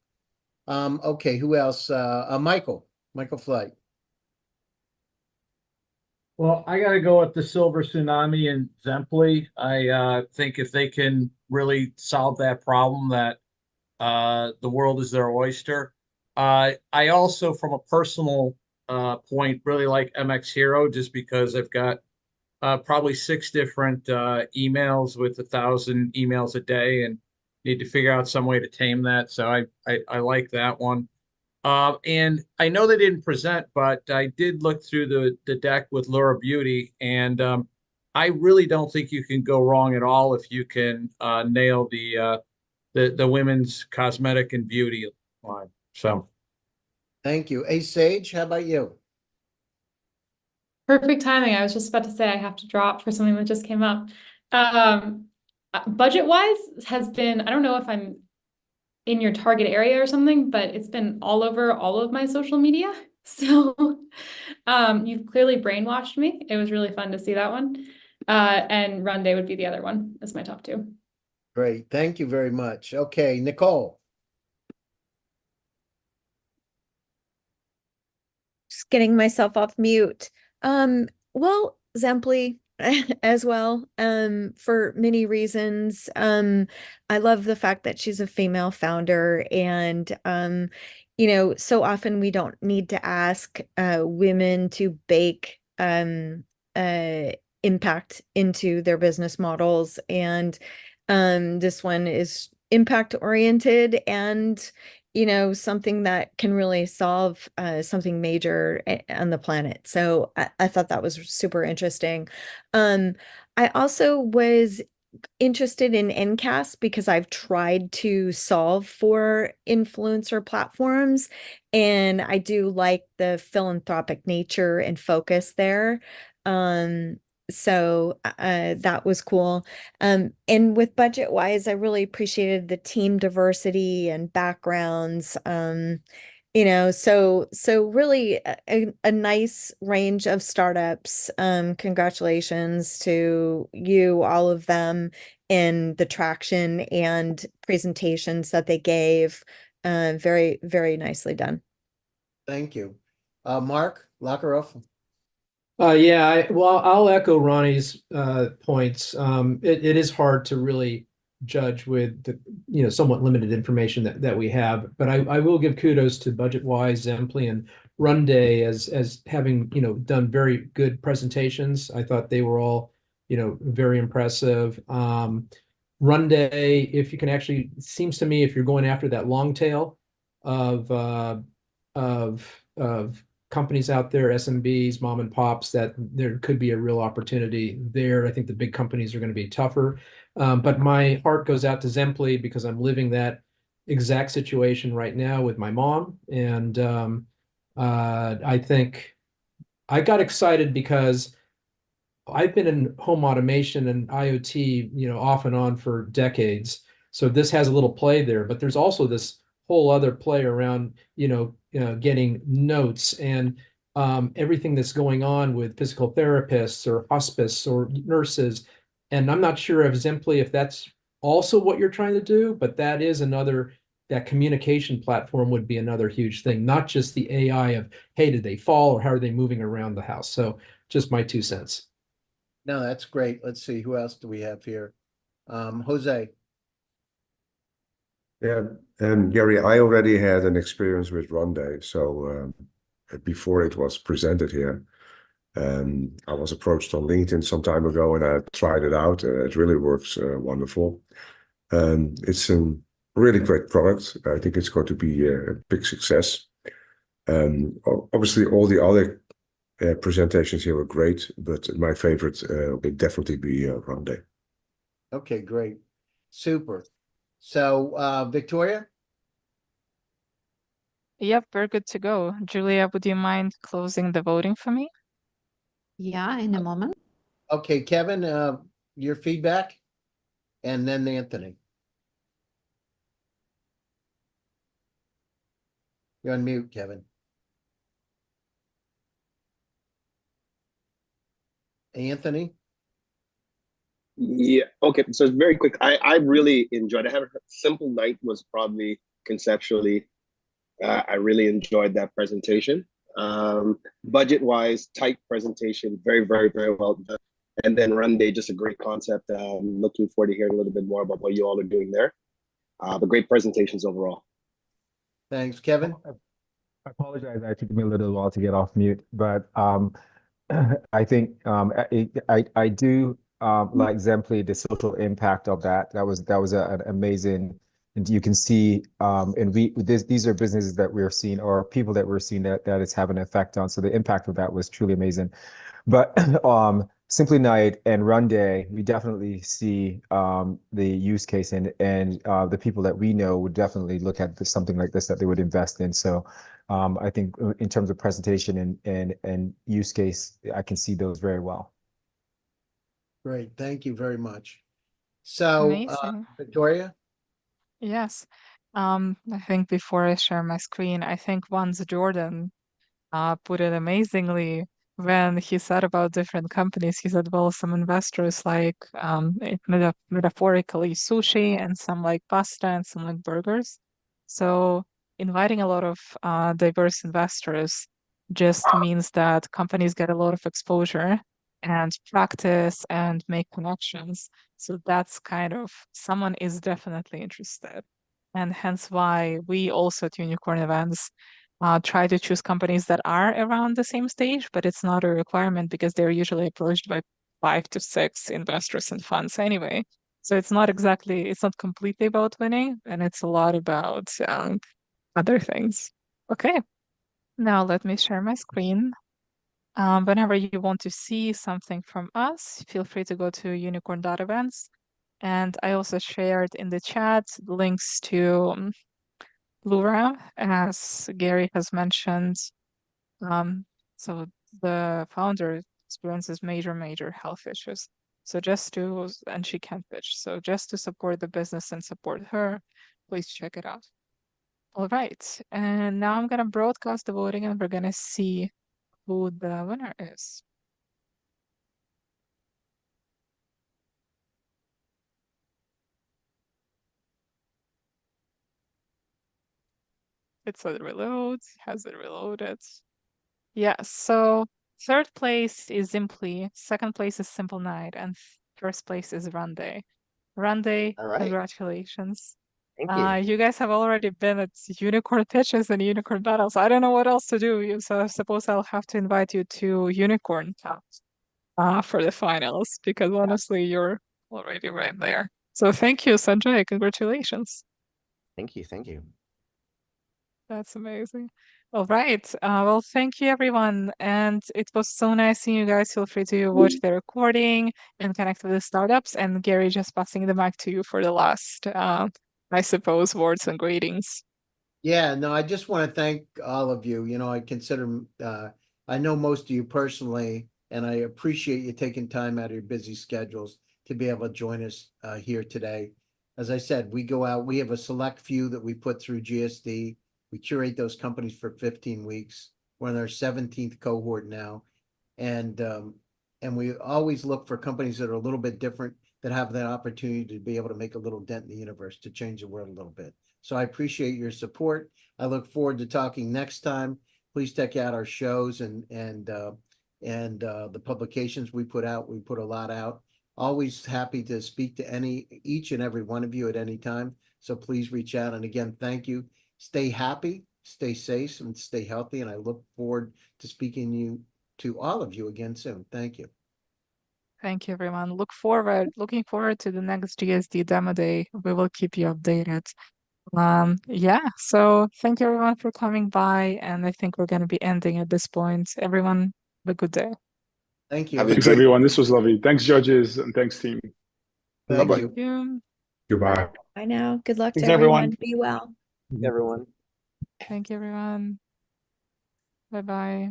Okay, who else? Michael Flight. Well, I got to go with the Silver Tsunami and Zemply. I think if they can really solve that problem, that the world is their oyster. I also, from a personal point, really like MX Hero just because I've got probably 6 different emails with 1,000 emails a day and need to figure out some way to tame that. So I like that one. And I know they didn't present, but I did look through the deck with Laura Beauty, and I really don't think you can go wrong at all if you can nail the women's cosmetic and beauty line. So, Thank you. Hey, Sage, how about you? Perfect timing. I was just about to say I have to drop for something that just came up. Budget-wise has been, I don't know if I'm in your target area or something, but it's been all over all of my social media. So you've clearly brainwashed me. It was really fun to see that one. And Run Day would be the other one as my top two. Great. Thank you very much. Okay, Nicole. Just getting myself off mute. Well, Zemply as well, for many reasons. I love the fact that she's a female founder, and so often we don't need to ask women to bake impact into their business models. And this one is impact oriented and something that can really solve something major on the planet. So I thought that was super interesting. I also was interested in NCAS because I've tried to solve for influencer platforms, and I do like the philanthropic nature and focus there. So that was cool. And with budget wise, I really appreciated the team diversity and backgrounds. So really a nice range of startups. Congratulations to you, all of them, in the traction and presentations that they gave. Very, very nicely done. Thank you. Mark Lockeroff. Well, I'll echo Ronnie's points. It is hard to really judge with the somewhat limited information that we have, but I will give kudos to BudgetWise, Zemply, and Run Day as having done very good presentations. I thought they were all very impressive. Run Day, if you can actually, it seems to me if you're going after that long tail of companies out there, SMBs, mom and pops, that there could be a real opportunity there. I think the big companies are going to be tougher. But my heart goes out to Zemply because I'm living that exact situation right now with my mom. And I think I got excited because I've been in home automation and IoT, off and on for decades. So this has a little play there, but there's also this whole other play around, getting notes and everything that's going on with physical therapists or hospice or nurses. And I'm not sure if Zemply, if that's also what you're trying to do, but that is that communication platform would be another huge thing, not just the AI of, hey, did they fall or how are they moving around the house? So just my 2 cents. No, that's great. Let's see, who else do we have here? Jose. Yeah, and Gary, I already had an experience with Run Day. So before it was presented here, I was approached on LinkedIn some time ago, and I tried it out. It really works wonderful. It's a really great product. I think it's going to be a big success. Obviously, all the other presentations here were great, but my favorite will definitely be Run Day. Okay, great. Super. So, Victoria? Yep, we're good to go. Julia, would you mind closing the voting for me? Yeah, in a moment. Okay, Kevin, your feedback, and then Anthony. You're on mute, Kevin. Anthony? Yeah, okay, so it's very quick. I really enjoyed it. Simple Night was probably conceptually, I really enjoyed that presentation. Budget-wise, tight presentation, very, very, very well done. And then Run Day, just a great concept. Looking forward to hearing a little bit more about what you all are doing there. But great presentations overall. Thanks, Kevin. I apologize. It took me a little while to get off mute, but I think I do like Zemply, the social impact of that. That was an amazing, and you can see, and these are businesses that we're seeing or people that we're seeing that it's having an effect on. So the impact of that was truly amazing. But Simply Night and Run Day, we definitely see the use case, and the people that we know would definitely look at something like this that they would invest in. So I think in terms of presentation and use case, I can see those very well. Great, thank you very much. So, Amazing. Victoria? Yes. I think before I share my screen, I think once Jordan put it amazingly when he said about different companies. He said, well, some investors like metaphorically sushi, and some like pasta, and some like burgers. So inviting a lot of diverse investors just means that companies get a lot of exposure and practice and make connections. So that's kind of, someone is definitely interested. And hence why we also at Unicorn.Events try to choose companies that are around the same stage, but it's not a requirement because they're usually approached by 5 to 6 investors and funds anyway. So it's not completely about winning, and it's a lot about other things. Okay, now let me share my screen. Whenever you want to see something from us, feel free to go to Unicorn.Events. And I also shared in the chat links to Lura, as Gary has mentioned. So the founder experiences major health issues. So and she can't pitch. So just to support the business and support her, please check it out. All right, and now I'm gonna broadcast the voting, and we're gonna see who the winner is. It said reload. Has it reloaded? Yes, so third place is Zimply, second place is Simple Night, and first place is Runday. Runday, All right. congratulations. Thank you. You guys have already been at unicorn pitches and unicorn battles. I don't know what else to do, so I suppose I'll have to invite you to Unicorn Talks for the finals, because honestly, you're already right there. So thank you, Sanjay. Congratulations. Thank you. Thank you. That's amazing. All right. Well, thank you, everyone. And it was so nice seeing you guys. Feel free to watch the recording and connect with the startups. And Gary, just passing the mic to you for the last, I suppose, words and greetings. Yeah, no, I just want to thank all of you. You know, I know most of you personally, and I appreciate you taking time out of your busy schedules to be able to join us here today. As I said, we go out, we have a select few that we put through GSD. We curate those companies for 15 weeks. We're in our 17th cohort now. And we always look for companies that are a little bit different, that have that opportunity to be able to make a little dent in the universe, to change the world a little bit. So I appreciate your support. I look forward to talking next time. Please check out our shows and the publications we put out. We put a lot out. Always happy to speak to each and every one of you at any time. So please reach out. And again, thank you. Stay happy, stay safe, and stay healthy. And I look forward to speaking to all of you again soon. Thank you. Thank you, everyone. Looking forward to the next GSD demo day. We will keep you updated. Yeah, so thank you everyone for coming by, and I think we're going to be ending at this point. Everyone, have a good day. Thank you. Thanks, everyone. This was lovely. Thanks, judges, and thanks, team. Thank Bye-bye. you. Goodbye. Bye now. Good luck to Thanks, everyone. everyone. Be well. Everyone. Thank you, everyone. Bye-bye.